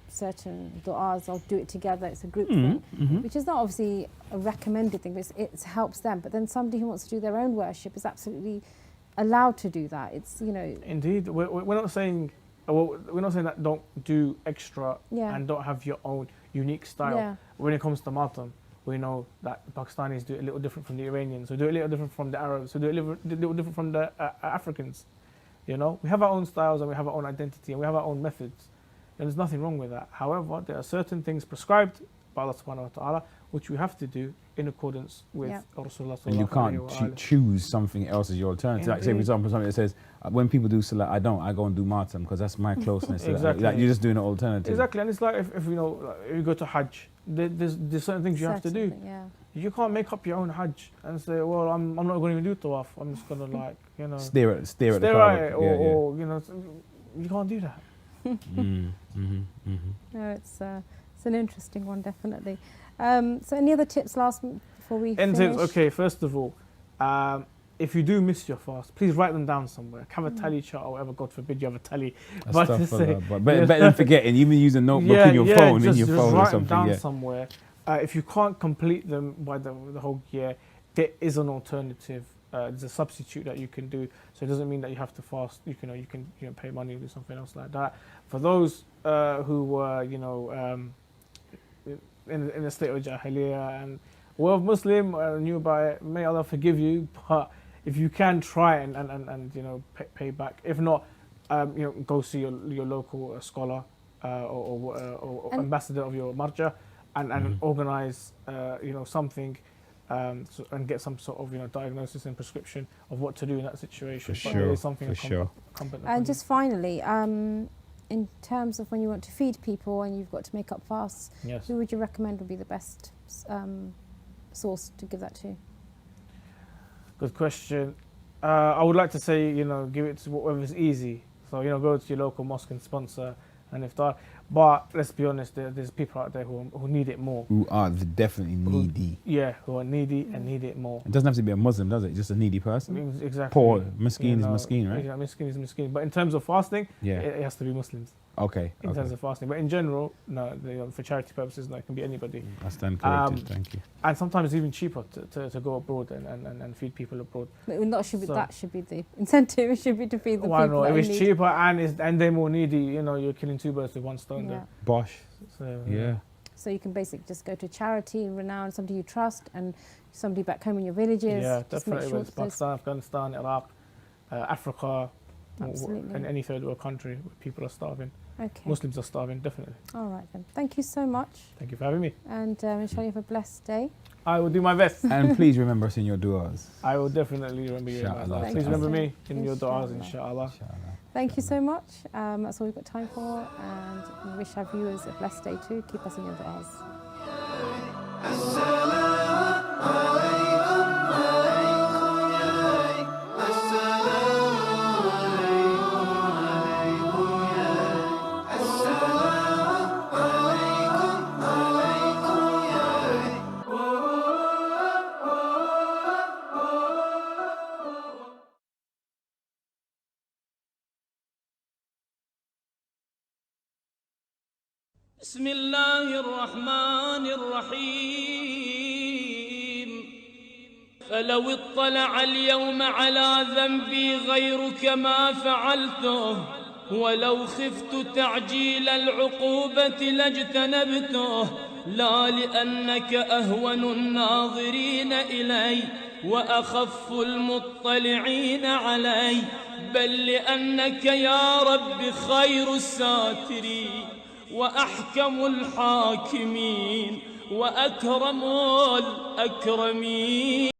certain du'as, they'll do it together. It's a group thing, which is not obviously a recommended thing, but it helps them. But then somebody who wants to do their own worship is absolutely allowed to do that. It's Indeed, we're not saying that don't do extra and don't have your own unique style. Yeah. When it comes to matam, we know that Pakistanis do it a little different from the Iranians, we do it a little different from the Arabs, we do it a little different from the Africans. We have our own styles and we have our own identity and we have our own methods, and there's nothing wrong with that. However, there are certain things prescribed by Allah subhanahu wa ta'ala which we have to do in accordance with Rasulullah. And you can't choose something else as your alternative. Like, say, for example, something that says, when people do salat, I go and do matam because that's my closeness. Exactly. Like, you're just doing an alternative. Exactly, and it's like if you know, like, if you go to Hajj, there's certain things you have to do. Yeah. You can't make up your own Hajj and say, well, I'm not going to even do tawaf. I'm just going to, like, you know, stare at the at it, or you know, you can't do that. No, it's an interesting one, definitely. So any other tips before we finish? Tips, okay, first of all, if you do miss your fast, please write them down somewhere. Have a tally chart or whatever, God forbid you have a tally. But better than forgetting, even use a notebook in your phone, just write them or down something. somewhere. If you can't complete them by the whole year, there is an alternative. There's a substitute that you can do. So it doesn't mean that you have to fast. You can pay money or do something else like that. For those who were in a state of jahiliyyah and were Muslim, knew about it, may Allah forgive you. But if you can try and pay back. If not, go see your local scholar or ambassador of your marja and organize something. And get some sort of diagnosis and prescription of what to do in that situation. For but sure, it is something And just finally, in terms of when you want to feed people and you've got to make up fasts, who would you recommend would be the best source to give that to? Good question. I would like to say, give it to whoever's easy. So, go to your local mosque and sponsor an iftar. But let's be honest, there's people out there who need it more. Who are definitely needy. Who are needy and need it more. It doesn't have to be a Muslim, does it? Just a needy person. Exactly. Poor, miskeen is miskeen, right? Yeah, miskeen is miskeen. But in terms of fasting, it has to be Muslims. Okay. In terms of fasting, but in general, no. For charity purposes, no, it can be anybody. I stand corrected. Thank you. And sometimes it's even cheaper to go abroad and feed people abroad. But that should be the incentive. It should be to feed the people. No, if it's cheaper and they're more needy, you're killing two birds with one stone. There. Bosh. So, So you can basically just go to charity, renowned, somebody you trust, and somebody back home in your villages. Yeah, definitely. Whether it's Pakistan, Afghanistan, Iraq, Africa, and any third world country where people are starving. Okay. Muslims are starving, definitely. All right then. Thank you so much. Thank you for having me. And inshallah you have a blessed day. I will do my best. And please remember us in your du'as. I will definitely remember you. Please remember me in your du'as, inshallah. Thank you so much. That's all we've got time for. And we wish our viewers a blessed day too. Keep us in your du'as. بسم الله الرحمن الرحيم فلو اطلع اليوم على ذنبي غيرك ما فعلته ولو خفت تعجيل العقوبة لاجتنبته لا لأنك أهون الناظرين إلي وأخف المطلعين علي بل لأنك يا رب خير الساترين وأحكم الحاكمين وأكرم الأكرمين.